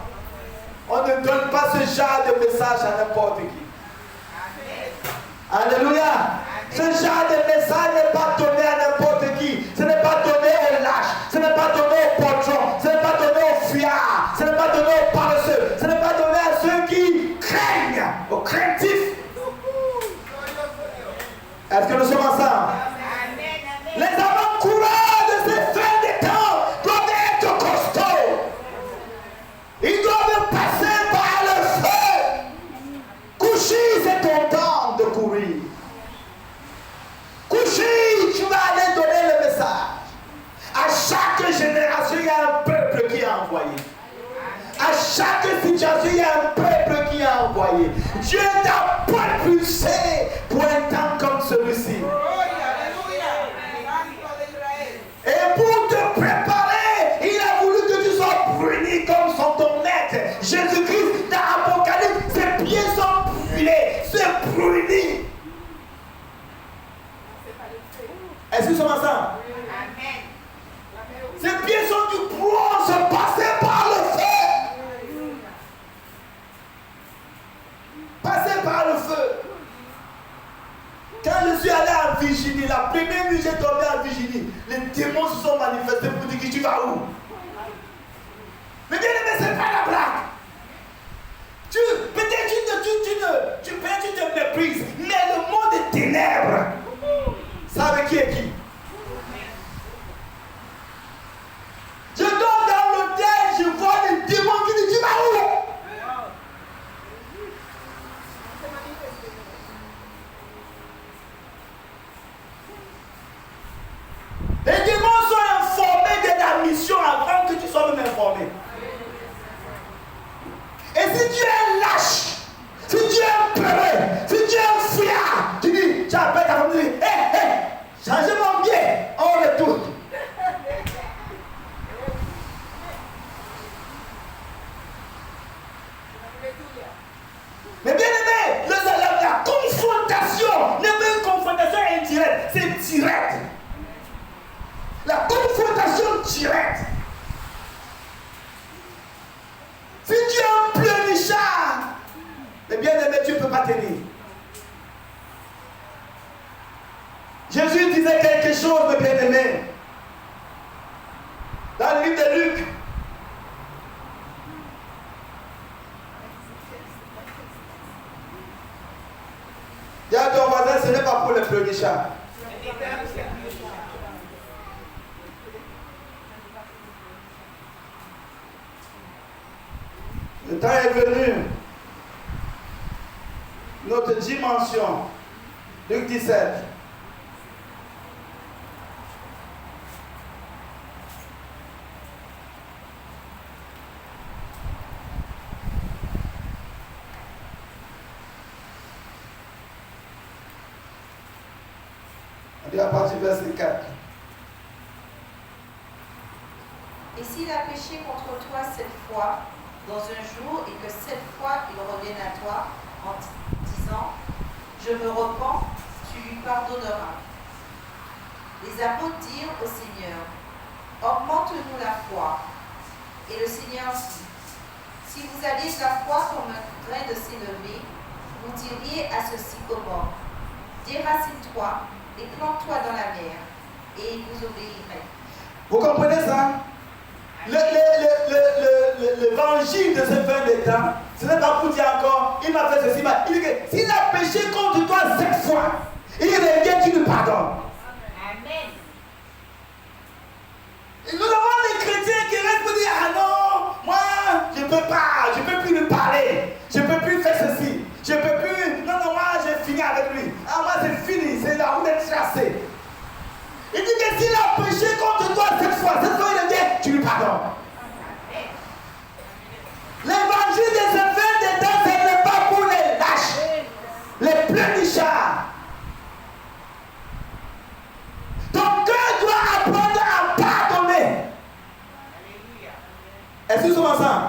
On ne donne pas ce genre de message à n'importe qui. Alléluia. Ce genre de message n'est pas donné à n'importe qui. Ce n'est pas donné aux lâches. Ce n'est pas donné aux potrons. Ce n'est pas donné aux fuyards. Ce n'est pas donné aux paresseux. Ce n'est pas donné à ceux qui craignent, aux craintifs. Est-ce que nous sommes ensemble? Les avant-coureurs de ces fins des temps doivent être costauds. Ils doivent passer par le feu. Coucher, c'est ton temps de courir. Coucher, tu vas aller donner le message. À chaque génération, il y a un peuple qui est envoyé. À chaque situation, il y a un peuple qui est envoyé. Dieu t'a propulsé pour un temps comme celui-ci. Et pour te préparer, il a voulu que tu sois brûlé comme ton maître. Jésus-Christ, dans l'Apocalypse, ses pieds sont brûlés. C'est brûlé. Est-ce que nous sommes ensemble? Ses pieds sont du bronze passés par le feu. Passés par le feu. Quand je suis allé en Virginie, la première nuit j'ai dormi en Virginie, les démons se sont manifestés pour dire que tu vas où? Mais bien aimé, c'est pas la blague. Peut-être tu te méprises, mais le monde des ténèbres, ça avec qui est qui? Je dors dans l'hôtel, je vois les démons qui disent tu vas où? Les démons sont informés de la mission avant que tu sois même informé. ne peux pas tenir. Jésus disait quelque chose de bien-aimé. Dans le livre de Luc. Dis à ton voisin, ce n'est pas pour les pleurnichards. Le temps est venu. Notre dimension. Luc 17. On dit à partir du verset 4. Et s'il a péché contre toi 7 fois dans un jour et que 7 fois il revienne à toi en disant « Je me repens », tu lui pardonneras. Les apôtres dirent au Seigneur « Augmente-nous la foi ». Et le Seigneur dit « Si vous aviez de la foi comme un grain de sénévé, vous diriez à ce sycomore « Déracine-toi et plante-toi dans la mer, et il vous obéirait. » Vous comprenez ça? L'évangile de ce fin des temps, ce n'est pas pour dire encore, il m'a fait ceci, il dit que s'il a péché contre toi 7 fois, il revient, tu lui pardonnes. Amen. Nous avons des chrétiens qui restent pour dire, ah non, moi, je ne peux pas, je ne peux plus lui parler, je ne peux plus faire ceci, je ne peux plus, non, moi, j'ai fini avec lui. Ah, moi, c'est fini, c'est la route est tracée. Il dit que s'il a péché contre toi 7 fois, il revient, tu lui pardonnes. L'évangile de ce fin des temps, ce n'est pas pour les lâches, les pleurnichards. Ton cœur doit apprendre à pardonner. Est-ce que nous sommes ensemble?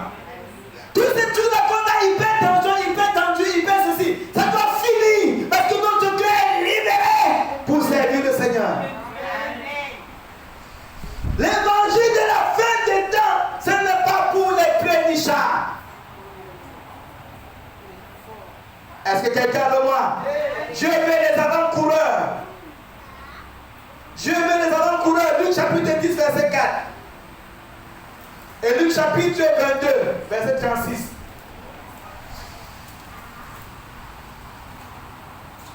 Tous ces trucs de contact hyper tendu, hyper ceci, ça doit finir parce que notre cœur est libéré pour servir le Seigneur. L'évangile de la fin des temps, ce n'est pas pour les pleurnichards. Est-ce que quelqu'un veut moi? Dieu veut les avant-coureurs. Dieu veut les avant-coureurs. Luc chapitre 10, verset 4. Et Luc chapitre 22, verset 36.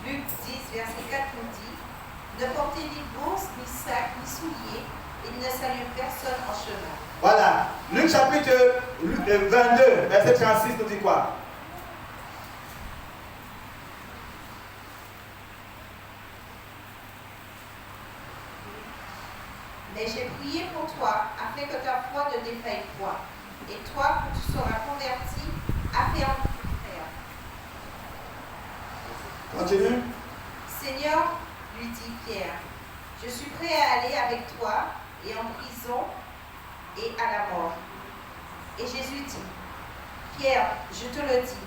Luc 10, verset 4 nous dit « Ne portez ni bourse, ni sac, ni souliers, et ne saluez personne en chemin. » Voilà. Luc chapitre 22, verset 36 nous dit quoi? Mais j'ai prié pour toi, afin que ta foi ne défaille point. Et toi, quand tu seras converti, affermis ton frère. Continue. Seigneur, lui dit Pierre, je suis prêt à aller avec toi, et en prison, et à la mort. Et Jésus dit, Pierre, je te le dis,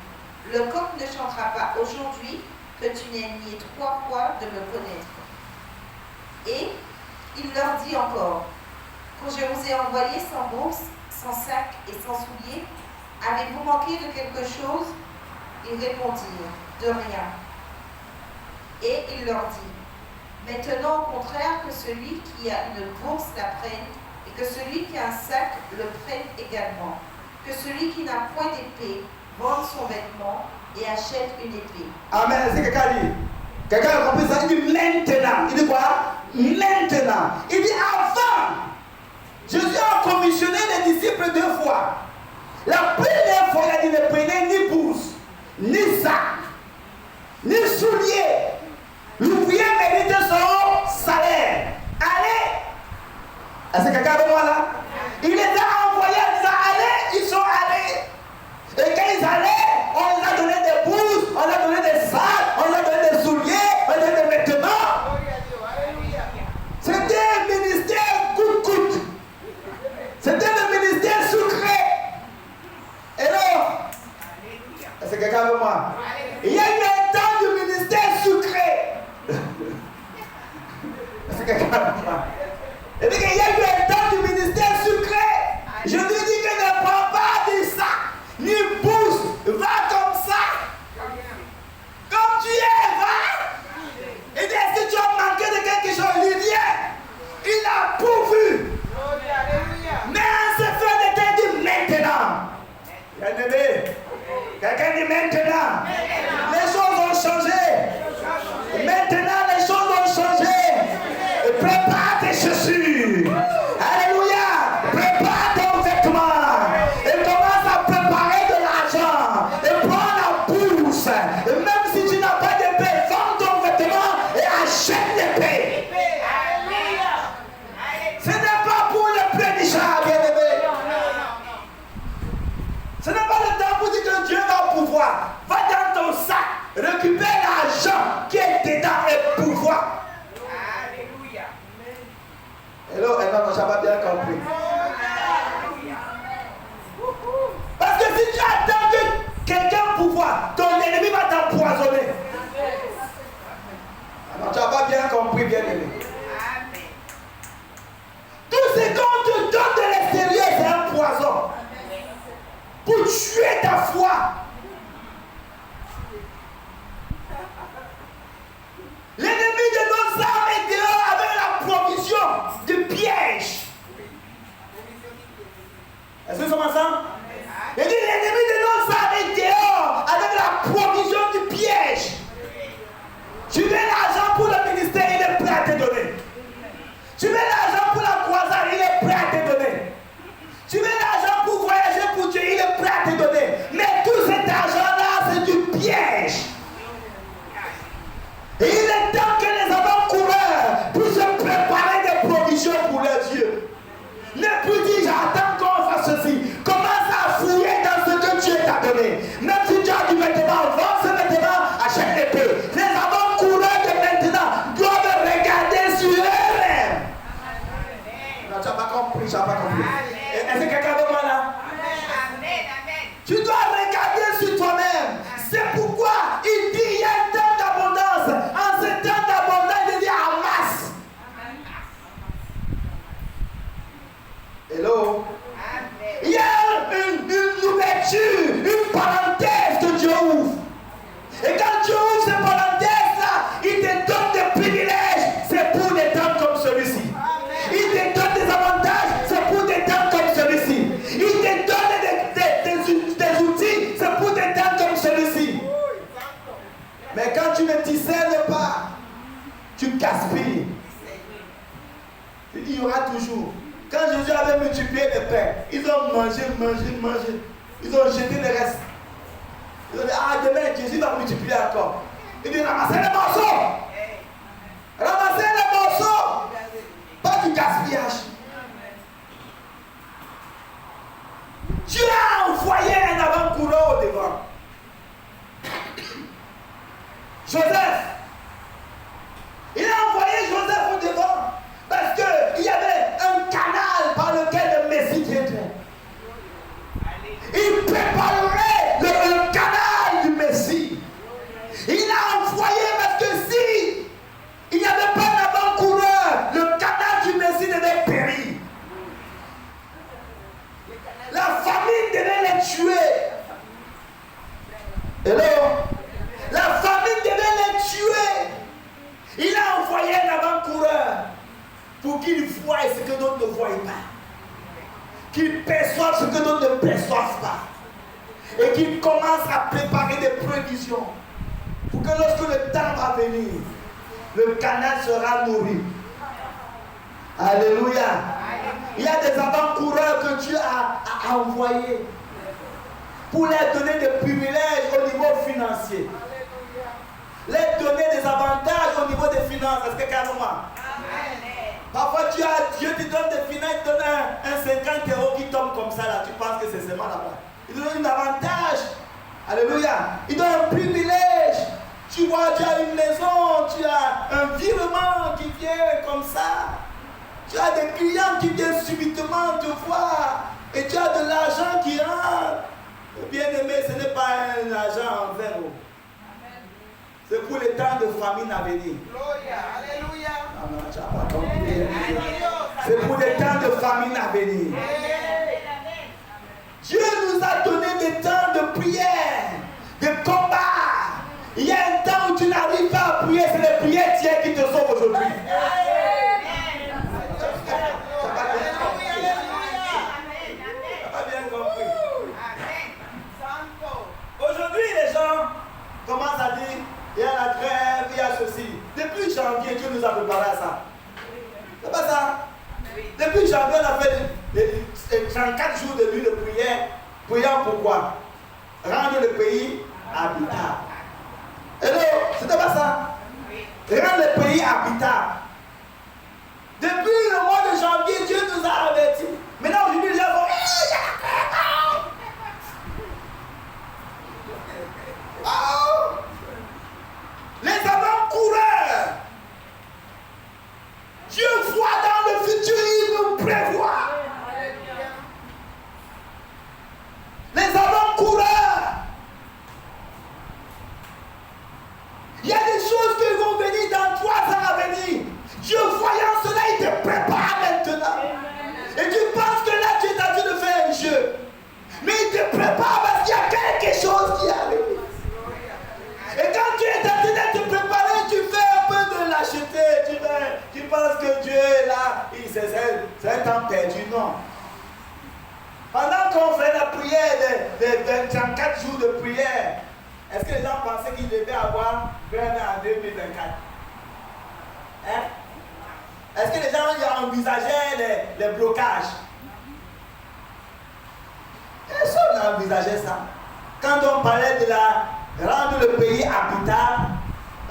le coq ne chantera pas aujourd'hui que tu n'aies nié 3 fois de me connaître. Et il leur dit encore, quand je vous ai envoyé sans bourse, sans sac et sans souliers, avez-vous manqué de quelque chose? Ils répondirent, de rien. Et il leur dit, maintenant au contraire que celui qui a une bourse la prenne, et que celui qui a un sac le prenne également, que celui qui n'a point d'épée vende son vêtement et achète une épée. Amen. C'est quelqu'un dit. Quelqu'un a compris ça? Il dit maintenant. Il dit quoi? Maintenant. Il dit avant. Jésus a commissionné les disciples 2 fois. La première fois, il a dit ne prenez ni bourse, ni sac, ni souliers. L'ouvrier mérite son salaire. Allez. Est-ce que quelqu'un de moi là? Il les a envoyés en disant allez, ils sont allés. Et quand ils allaient, on les a donné des bourses, on les a donné des sacs, on les a donné des souliers, on les a donné des vêtements. C'était un ministère coûte-coûte. C'était le ministère sucré. Et là, est-ce que quelqu'un veut moi? tous. Et même si tu n'as pas d'épée, vends ton vêtement et achète l'épée. Ce n'est pas pour le plénichard, bien-aimé. Ce n'est pas le temps pour dire que Dieu va pouvoir. Va dans ton sac, récupère l'argent qui est dedans et pouvoir. Alléluia. Hello, Emma, je n'ai pas bien compris. Parce que si tu attends que quelqu'un pouvoir, ton ennemi va t'empoisonner. Alors, tu n'as pas bien compris, bien-aimé. Tout ce qu'on te donne de l'extérieur, c'est un poison. Pour tuer ta foi. L'ennemi de nos âmes est dehors avec la provision du piège. Est-ce que nous sommes ensemble? Il dit l'ennemi de nos âmes est dehors avec la provision du piège. Tu veux l'argent pour le ministère, il est prêt à te donner. Tu veux l'argent pour la croisade, il est prêt à te donner. Tu veux l'argent pour voyager pour Dieu, il est prêt à te donner. Mais tout cet argent-là, c'est du piège. Et il est temps que les avant-coureurs puissent se préparer des provisions pour leurs yeux. Ne plus dire j'attends qu'on fasse ceci. Commence à fouiller dans ce que Dieu t'a donné. Même si tu as du vêtement, vends ce vêtement, achète l'épée. Les avant-coureurs de maintenant doivent regarder sur eux-mêmes. Non, tu n'as pas compris, tu n'as pas compris. Est-ce que quelqu'un veut moi là? Tu dois regarder sur toi-même. C'est pourquoi il dit il y a un temps d'abondance. En ce temps d'abondance, il dit en masse. Hello? Il y a une ouverture, une parenthèse que Dieu ouvre. Et quand Dieu ouvre cette parenthèse-là, il te donne des privilèges. C'est pour des temps comme celui-ci. Il te donne des avantages. C'est pour des temps comme celui-ci. Il te donne des outils. C'est pour des temps comme celui-ci. Mais quand tu ne discernes pas, tu gaspilles. Il y aura toujours. Quand Jésus avait multiplié les pains, ils ont mangé. Ils ont jeté le reste. Ils ont dit, ah demain Jésus va multiplier encore. Il dit, ramassez les morceaux. Ramassez les morceaux. Pas du gaspillage. Dieu a envoyé un avant-coureur au devant. Joseph. Il a envoyé Joseph au devant. Parce qu'il y avait un canal par lequel le Messie viendrait. Il préparerait le canal du Messie. Il a envoyé parce que si il n'y avait pas d'avant-coureur, le canal du Messie devait périr. La famine devait les tuer. Hello? La famine devait les tuer. Il a envoyé un avant-coureur pour qu'ils voient ce que d'autres ne voient pas. Qu'ils perçoivent ce que d'autres ne perçoivent pas. Et qu'ils commencent à préparer des prévisions. Pour que lorsque le temps va venir, le canal sera nourri. Alléluia. Il y a des avant-coureurs que Dieu a envoyés pour leur donner des privilèges au niveau financier. Les donner des avantages au niveau des finances. Est-ce que carrément? Parfois Dieu te donne des finances, il te donne un 50 € qui tombe comme ça là. Tu penses que c'est seulement là-bas. Il te donne un avantage. Alléluia. Il donne un privilège. Tu vois, tu as une maison, tu as un virement qui vient comme ça. Tu as des clients qui viennent subitement te voir. Et tu as de l'argent qui rentre. Bien aimé, ce n'est pas un argent en verre. C'est pour les temps de famine à venir. Alléluia. Non, tu n'as pas compris. C'est pour les temps de famine à venir. Dieu nous a donné des temps de prière, de combat. Il y a un temps où tu n'arrives pas à prier, c'est les prières tiennes qui te sauvent aujourd'hui. Aujourd'hui, les gens commencent à dire, il y a la grève, il y a ceci. Depuis janvier, Dieu nous a préparé à ça. C'est pas ça? Depuis janvier, on a fait les 34 jours de nuit de prière. Priant pourquoi? Rendre le pays habitable. 3 ans à venir. Dieu voyant cela, il te prépare maintenant. Et tu penses que là, tu es en train de faire un jeu. Mais il te prépare parce qu'il y a quelque chose qui arrive. Et quand tu es en train de te préparer, tu fais un peu de lâcheté. Tu penses que Dieu est là. C'est un temps perdu, non. Pendant qu'on fait la prière de 34 jours de prière, est-ce que les gens pensaient qu'ils devaient avoir 20 ans en 2024? Hein? Est-ce que les gens envisageaient les blocages? Personne n'a envisagé ça. Quand on parlait de rendre le pays habitable,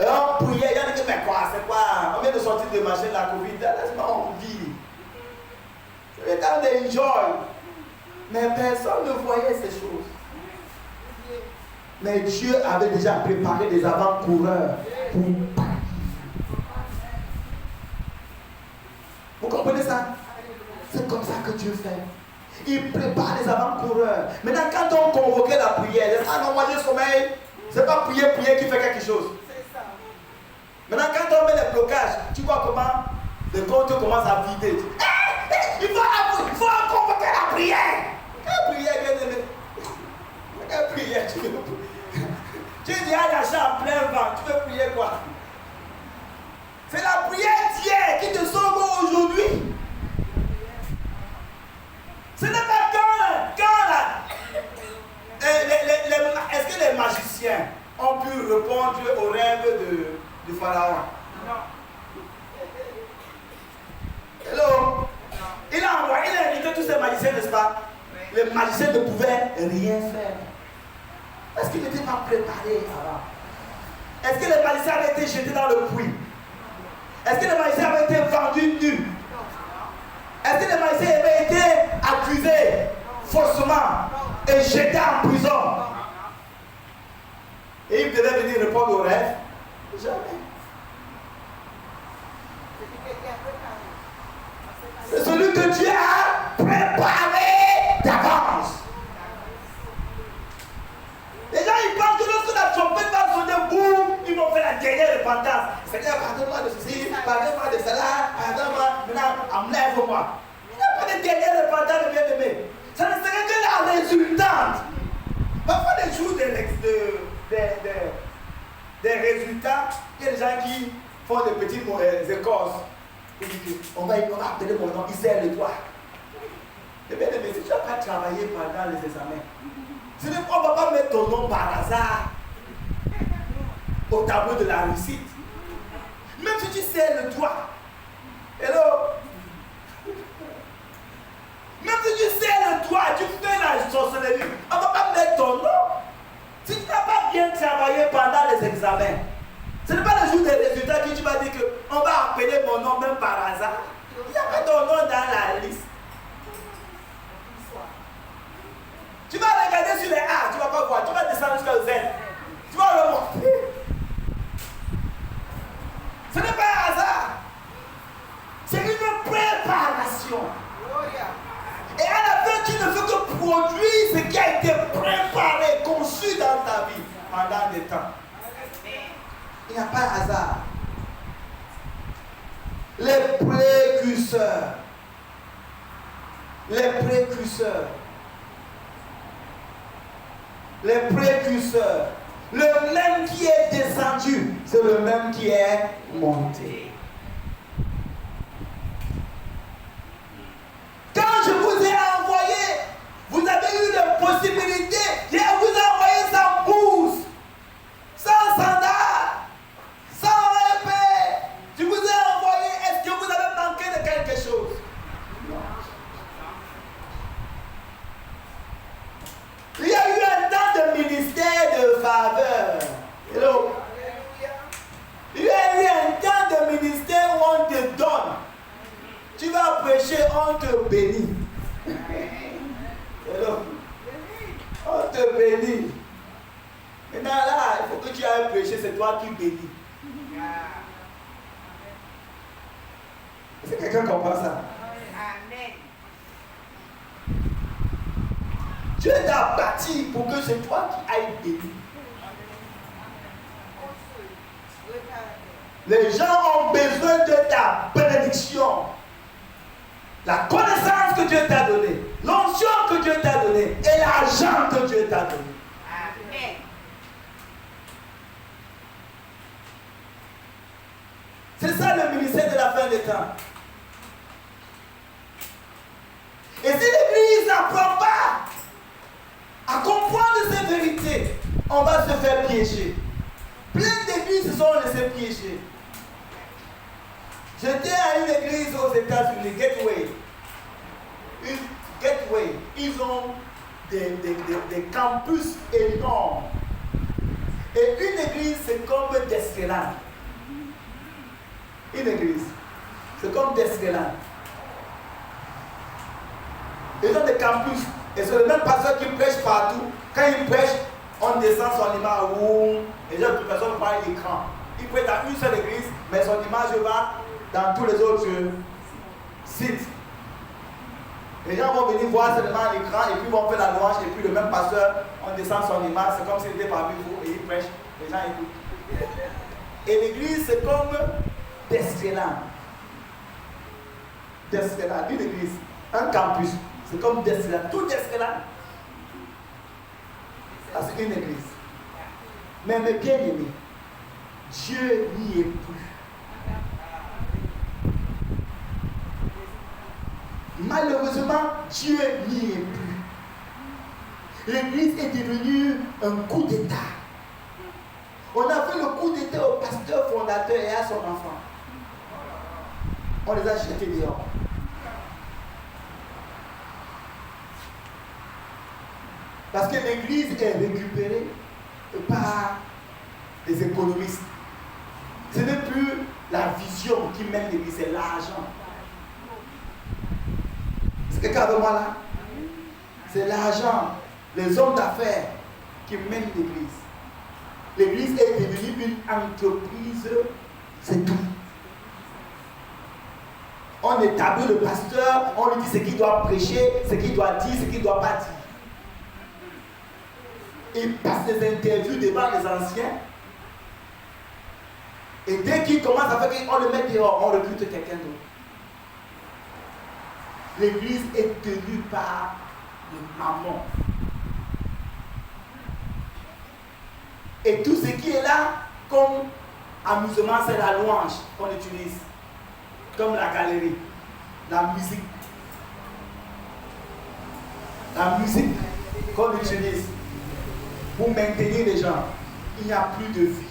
on priait, il y en a qui mais quoi, c'est quoi? On vient de sortir de machin de la Covid, laisse-moi on vit. C'est le temps d'enjoy. Mais personne ne voyait ces choses. Mais Dieu avait déjà préparé des avant-coureurs pour... Vous comprenez ça? C'est comme ça que Dieu fait. Il prépare les avant-coureurs. Maintenant, quand on convoquait la prière, ah non, moi j'ai sommeil. C'est pas prier qui fait quelque chose. Maintenant, quand on met les blocages, tu vois comment le compte commence à vider. Il faut convoquer la prière. Quelle prière, bien aimé? Quelle prière tu veux? Tu dis à l'achat en plein vent, tu veux prier quoi? C'est la prière d'hier qui te sauve aujourd'hui. Ce n'est pas quand là. Est-ce que les magiciens ont pu répondre au rêve de Pharaon? Non. Hello? Il a invité tous ces magiciens, n'est-ce pas? Les magiciens ne pouvaient rien faire. Est-ce qu'ils n'étaient pas préparés avant? Est-ce que les magiciens avaient été jetés dans le puits? Est-ce que les magiciens avaient été vendus nus? Est-ce que les magiciens avaient été accusés faussement et jetés en prison? Et ils devaient venir répondre aux rêves? Jamais. C'est celui que Dieu a préparé d'avance. Les gens ils pensent que lorsque la trompette va sonner, boum, ils vont faire la dernière repentance. Seigneur, pardonne-moi de ceci, pardonne-moi de cela, pardonne-moi, maintenant, enlève-moi. Il n'y a pas de dernière repentance, bien-aimé. Ça ne serait que la résultante. Parfois, les jours des résultats, il y a des gens qui font des petites écorces. On va appeler mon nom, il serre le doigt. Et bien aimé, si tu n'as pas travaillé pendant les examens, on ne va pas mettre ton nom par hasard au tableau de la réussite. Même si tu serres le doigt, hello, même si tu serres le doigt, tu fais la sorcellerie, on ne va pas mettre ton nom. Si tu n'as pas bien travaillé pendant les examens, ce n'est pas le jour des résultats que tu vas dire qu'on va appeler mon nom même par hasard. Il n'y a pas ton nom dans la liste. Tu vas regarder sur les A, tu ne vas pas voir. Tu vas descendre jusqu'au Z. Tu vas remonter. Ce n'est pas un hasard. C'est une préparation. Et à la fin, tu ne fais que produire ce qui a été préparé, conçu dans ta vie pendant des temps. Il n'y a pas de hasard. Les précurseurs. Les précurseurs. Les précurseurs. Le même qui est descendu, c'est le même qui est monté. Quand je vous ai envoyé, vous avez eu la possibilité, je vous ai envoyé sans bourse, sans sandales, sans épée. Je vous ai envoyé, est-ce que vous avez manqué de quelque chose? Non. Il y a eu un temps de ministère de faveur. Hello. Il y a eu un temps de ministère où on te donne. Tu vas prêcher, on te bénit. Hello. On te bénit. Maintenant là, il faut que tu ailles prêcher, c'est toi qui bénis. Est-ce que quelqu'un comprend ça? Amen. Dieu t'a bâti pour que c'est toi qui ailles bénir. Les gens ont besoin de ta bénédiction. La connaissance que Dieu t'a donnée, l'onction que Dieu t'a donnée et l'argent que Dieu t'a donné. Amen. C'est ça le ministère de la fin des temps. Et si l'Église n'apprend pas à comprendre ces vérités, on va se faire piéger. Plein d'églises se sont laissées piéger. J'étais à une église aux États-Unis, Gateway. Ils ont des campus énormes. Et une église, c'est comme Deskeland. Une église, c'est comme Deskeland. Ils ont des campus. Et c'est le même pasteur qui prêche partout. Quand il prêche, on descend son image. Et les autres personnes voient l'écran. Il prêche dans une seule église, mais son image va dans tous les autres sites. Les gens vont venir voir seulement l'écran et puis vont faire la louange. Et puis le même pasteur, on descend son image. C'est comme s'il était parmi vous et il prêche. Les gens écoutent. Et l'église, c'est comme Deskeland. Deskeland, une église, un campus. C'est comme Deskeland. Tout Deskeland. Ça, c'est une église. Mais mes bien-aimés, Dieu n'y est plus. Malheureusement, Dieu n'y est plus. L'église est devenue un coup d'État. On a fait le coup d'État au pasteur fondateur et à son enfant. On les a jetés dehors. Parce que l'église est récupérée par les économistes. Ce n'est plus la vision qui mène l'église, c'est l'argent. C'est quelqu'un avec moi là? C'est l'argent, les hommes d'affaires qui mènent l'église. L'église est devenue une entreprise, c'est tout. On établit le pasteur, on lui dit ce qu'il doit prêcher, ce qu'il doit dire, ce qu'il ne doit pas dire. Il passe des interviews devant les anciens. Et dès qu'il commence à faire qu'on le met dehors, on recrute quelqu'un d'autre. L'église est tenue par le mammon. Et tout ce qui est là, comme amusement, c'est la louange qu'on utilise. Comme la galerie, la musique. La musique qu'on utilise pour maintenir les gens. Il n'y a plus de vie.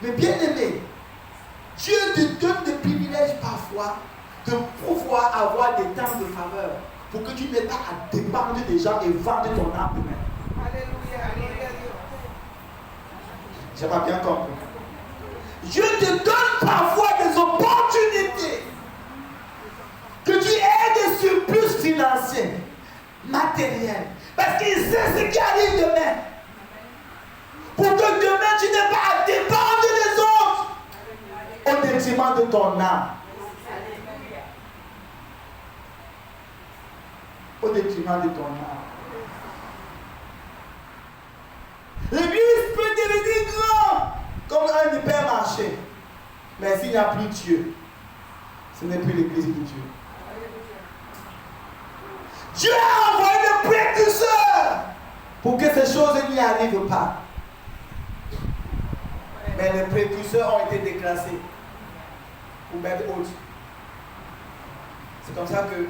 Mais bien aimé, Dieu te donne des privilèges parfois de pouvoir avoir des temps de faveur pour que tu n'aies pas à dépendre des gens et vendre ton âme humaine. Alléluia. J'ai pas bien compris. Dieu te donne parfois des opportunités que tu aies des surplus financiers, matériels, parce qu'il sait ce qui arrive demain. Pour que demain tu n'aies pas à dépendre des autres au détriment de ton âme. Au détriment de ton âme. L'église peut devenir grande comme un hypermarché. Mais s'il n'y a plus Dieu, ce n'est plus l'église de Dieu. Dieu a envoyé des précurseurs pour que ces choses n'y arrivent pas. Mais les précurseurs ont été déclassés pour mettre autre. C'est comme ça que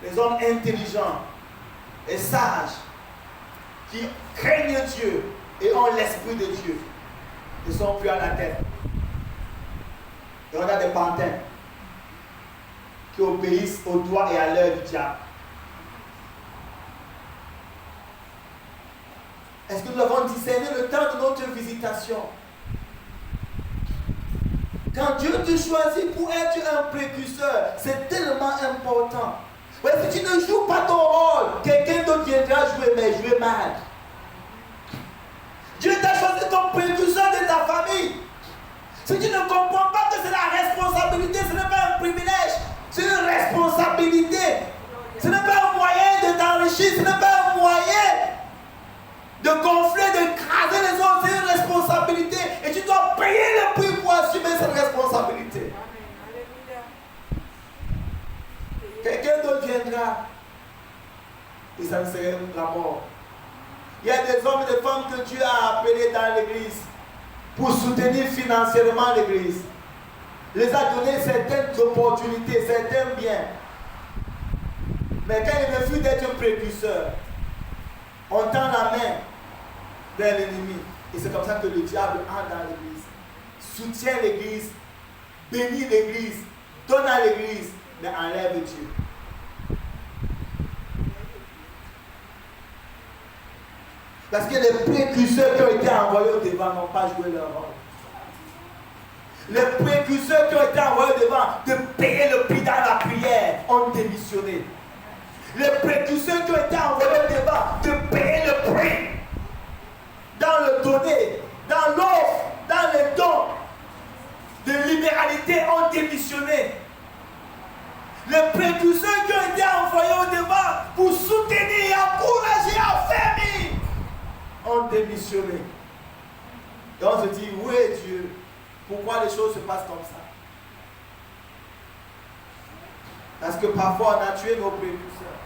les hommes intelligents et sages qui craignent Dieu et ont l'esprit de Dieu ne sont plus à la tête. Et on a des pantins qui obéissent au doigt et à l'heure du diable. Est-ce que nous avons discerné le temps de notre visitation? Quand Dieu te choisit pour être un précurseur, c'est tellement important. Ouais, si tu ne joues pas ton rôle, quelqu'un d'autre viendra jouer, mais jouer mal. Dieu t'a choisi comme précurseur de ta famille. Si tu ne comprends pas que c'est la responsabilité, ce n'est pas un privilège, c'est une responsabilité. Ce n'est pas un moyen de t'enrichir, ce n'est pas un moyen de gonfler, de craser les autres. ça ne serait la mort. Il y a des hommes et des femmes que Dieu a appelés dans l'église pour soutenir financièrement l'église. Les a donné certaines opportunités, certains biens. Mais quand il refuse d'être un précurseur, on tend la main vers l'ennemi. Et c'est comme ça que le diable entre dans l'église, soutient l'église, bénit l'église, donne à l'église, mais enlève Dieu. Parce que les précurseurs qui ont été envoyés au devant n'ont pas joué leur rôle. Les précurseurs qui ont été envoyés au devant de payer le prix dans la prière ont démissionné. Les précurseurs qui ont été envoyés au devant de payer le prix dans le donner, dans l'offre, dans les dons de libéralité ont démissionné. Les précurseurs qui ont été envoyés au devant pour soutenir, encourager, affermir ont démissionné. Et on se dit, où est Dieu? Pourquoi les choses se passent comme ça? Parce que parfois on a tué nos précurseurs.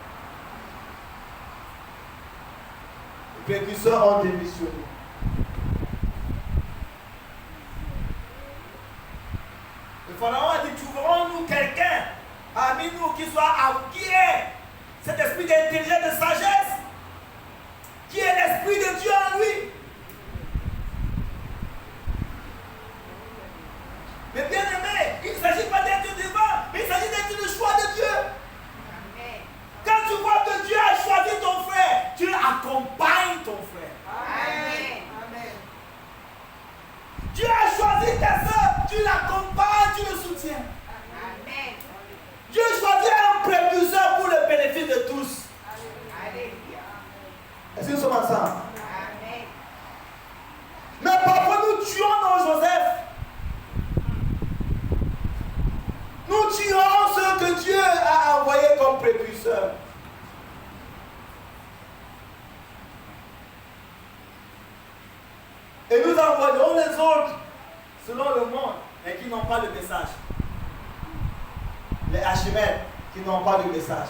Les précurseurs ont démissionné. Le pharaon a dit, trouverons-nous quelqu'un parmi nous qui ait cet esprit d'intelligence, de sagesse, qui est l'esprit de Dieu en lui. Mais bien aimé, il ne s'agit pas d'être devant, mais il s'agit d'être le choix de Dieu. Amen. Quand tu vois que Dieu a choisi ton frère, tu accompagnes ton frère. Amen. Amen. Dieu a choisi ta soeur, tu l'accompagnes, tu le soutiens. Amen. Dieu choisit un précurseur pour le bénéfice de tous. Amen. Est-ce que nous sommes ensemble? Amen. Mais parfois nous tuons nos Joseph. Nous tuons ceux que Dieu a envoyés comme précurseurs. Et nous envoyons les autres selon le monde, mais qui n'ont pas de message. Les Archimèdes qui n'ont pas de message.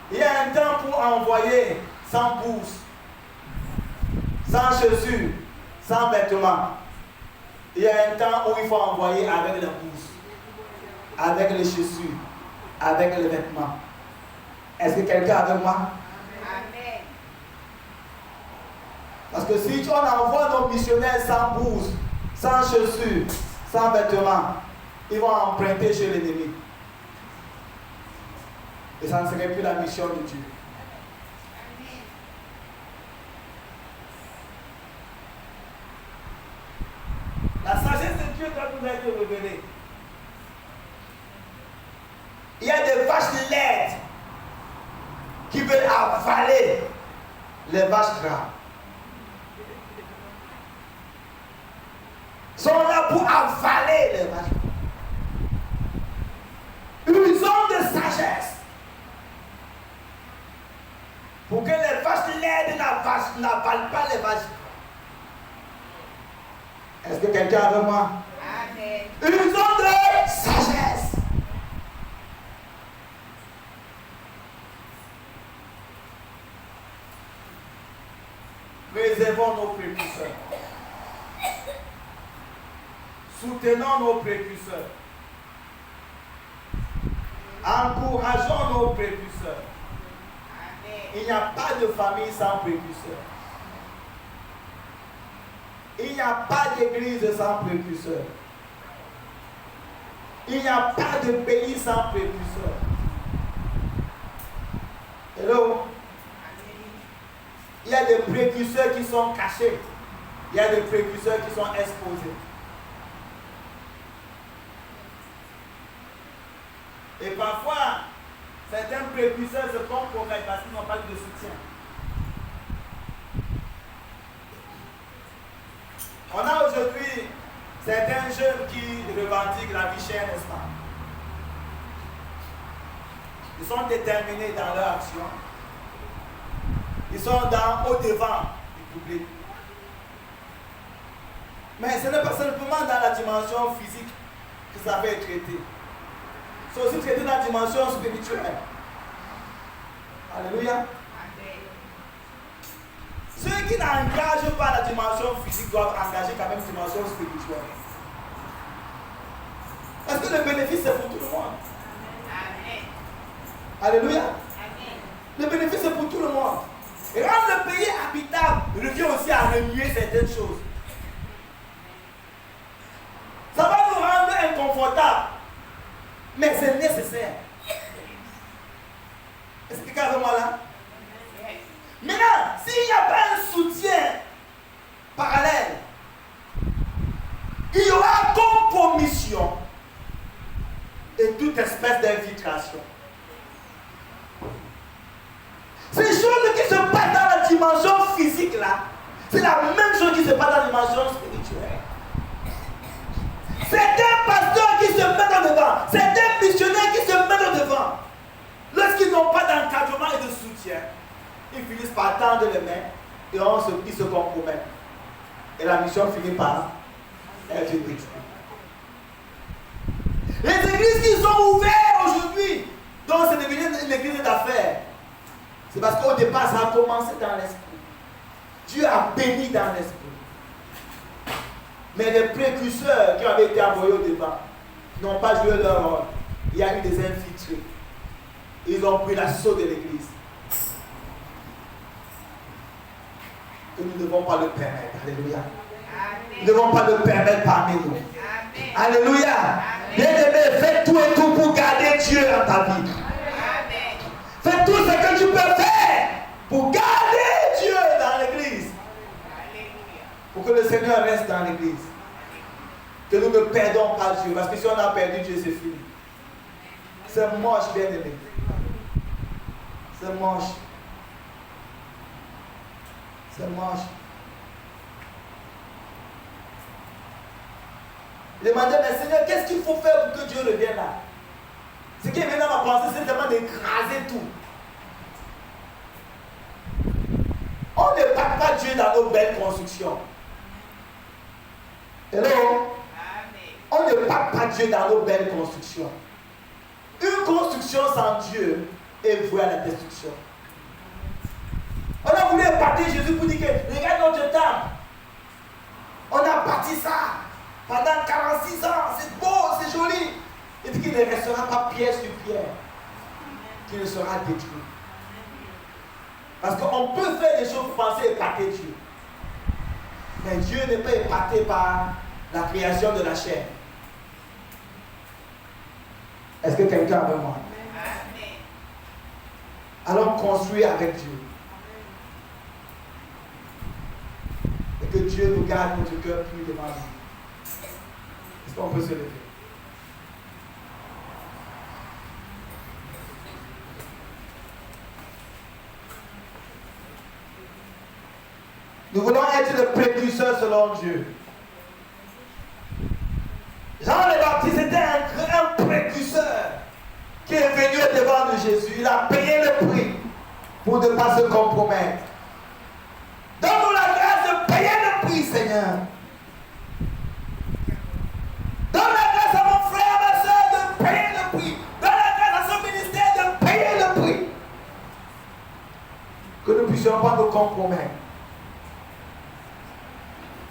Il y a un temps pour envoyer sans pouce, sans chaussures, sans vêtements. Il y a un temps où il faut envoyer avec la pouce, avec les chaussures, avec les vêtements. Est-ce que quelqu'un est avec moi? Amen. Parce que si on envoie nos missionnaires sans bourse, sans chaussures, sans vêtements, ils vont emprunter chez l'ennemi. Et ça ne serait plus la mission de Dieu. Amen. La sagesse de Dieu doit nous être révélée. Il y a des vaches laides qui veulent avaler les vaches gras. Ils sont là pour avaler les vaches. Usons de sagesse pour que les vaches laides n'avalent pas les vaches. Est-ce que quelqu'un est avec moi? Amen. Usons de sagesse. Préservons nos précurseurs. Soutenons nos précurseurs. Encourageons nos précurseurs. Il n'y a pas de famille sans précurseur. Il n'y a pas d'église sans précurseur. Il n'y a pas de pays sans précurseur. Hello? Il y a des précurseurs qui sont cachés. Il y a des précurseurs qui sont exposés. Et parfois, certains précurseurs se compromettent parce qu'ils n'ont pas de soutien. On a aujourd'hui certains jeunes qui revendiquent la vie chère, n'est-ce pas? Ils sont déterminés dans leur action. Ils sont au devant du public. Mais ce n'est pas simplement dans la dimension physique que ça peut être traité. C'est aussi traité dans la dimension spirituelle. Alléluia. Ceux qui n'engagent pas la dimension physique doivent engager quand même la dimension spirituelle. Parce que le bénéfice c'est pour tout le monde. Alléluia. Le bénéfice c'est pour tout le monde. Et rendre le pays habitable revient aussi à remuer certaines choses. Ça va nous rendre inconfortables. Mais c'est nécessaire. Est-ce que quelqu'un veut moi là? Maintenant, s'il n'y a pas un soutien parallèle, il y aura compromission et toute espèce d'infiltration. Ces choses qui se passent dans la dimension physique là, c'est la même chose qui se passe dans la dimension spirituelle. Certains pasteurs qui se mettent en devant, certains missionnaires qui se mettent en devant, lorsqu'ils n'ont pas d'encadrement et de soutien, ils finissent par tendre les mains et ils se compromettent. Et la mission finit par être détruite. Les églises qui sont ouvertes aujourd'hui, donc c'est devenu une église d'affaires, c'est parce qu'au départ ça a commencé dans l'esprit. Dieu a béni dans l'esprit. Mais les précurseurs qui avaient été envoyés au départ n'ont pas joué leur rôle. Il y a eu des infiltrés. Ils ont pris l'assaut de l'église. Et nous ne devons pas le permettre. Alléluia. Nous ne devons pas le permettre parmi nous. Amen. Alléluia. Bien-aimé, fais tout et tout pour garder Dieu dans ta vie. Amen. Fais tout ce que tu peux faire pour garder Dieu dans l'église. Pour que le Seigneur reste dans l'église. Que nous ne perdons pas Dieu. Parce que si on a perdu Dieu, c'est fini. C'est moche, bien aimé. C'est moche. C'est moche. Il demandait, mais Seigneur, qu'est-ce qu'il faut faire pour que Dieu revienne là? Ce qui est venu dans ma pensée, c'est tellement d'écraser tout. On ne bat pas Dieu dans nos belles constructions. Hello? On ne bat pas Dieu dans nos belles constructions. Une construction sans Dieu est vouée à la destruction. On a voulu épater Jésus pour dire que regarde notre temple. On a bâti ça pendant 46 ans. C'est beau, c'est joli. Il dit qu'il ne restera pas pierre sur pierre, qu'il ne sera détruit. Parce qu'on peut faire des choses pour penser épater Dieu. Mais Dieu n'est pas épaté par la création de la chair. Est-ce que quelqu'un veut moi? Allons construire avec Dieu. Et que Dieu nous garde notre cœur plus devant nous. Est-ce qu'on peut se lever? Nous voulons être le précurseur selon Dieu. Jean le Baptiste était un précurseur qui est venu devant de Jésus. Il a payé le prix pour ne pas se compromettre. Donne-nous la grâce de payer le prix, Seigneur. Donne la grâce à mon frère, ma soeur de payer le prix. Donne la grâce à son ministère de payer le prix. Que nous ne puissions pas nous compromettre.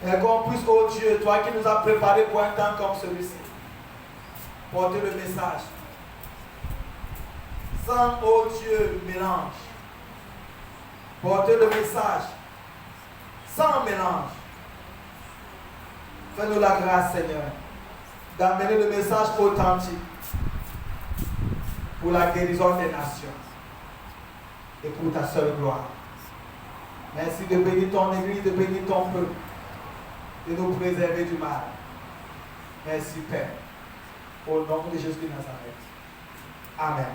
Et qu'on puisse, oh Dieu, toi qui nous as préparés pour un temps comme celui-ci, porter le message. Sans, oh Dieu, mélange. Porter le message. Sans mélange. Fais-nous la grâce, Seigneur, d'amener le message authentique pour la guérison des nations et pour ta seule gloire. Merci de bénir ton Église, de bénir ton peuple, de nous préserver du mal. Merci, Père. Au nom de Jésus de Nazareth. Amen.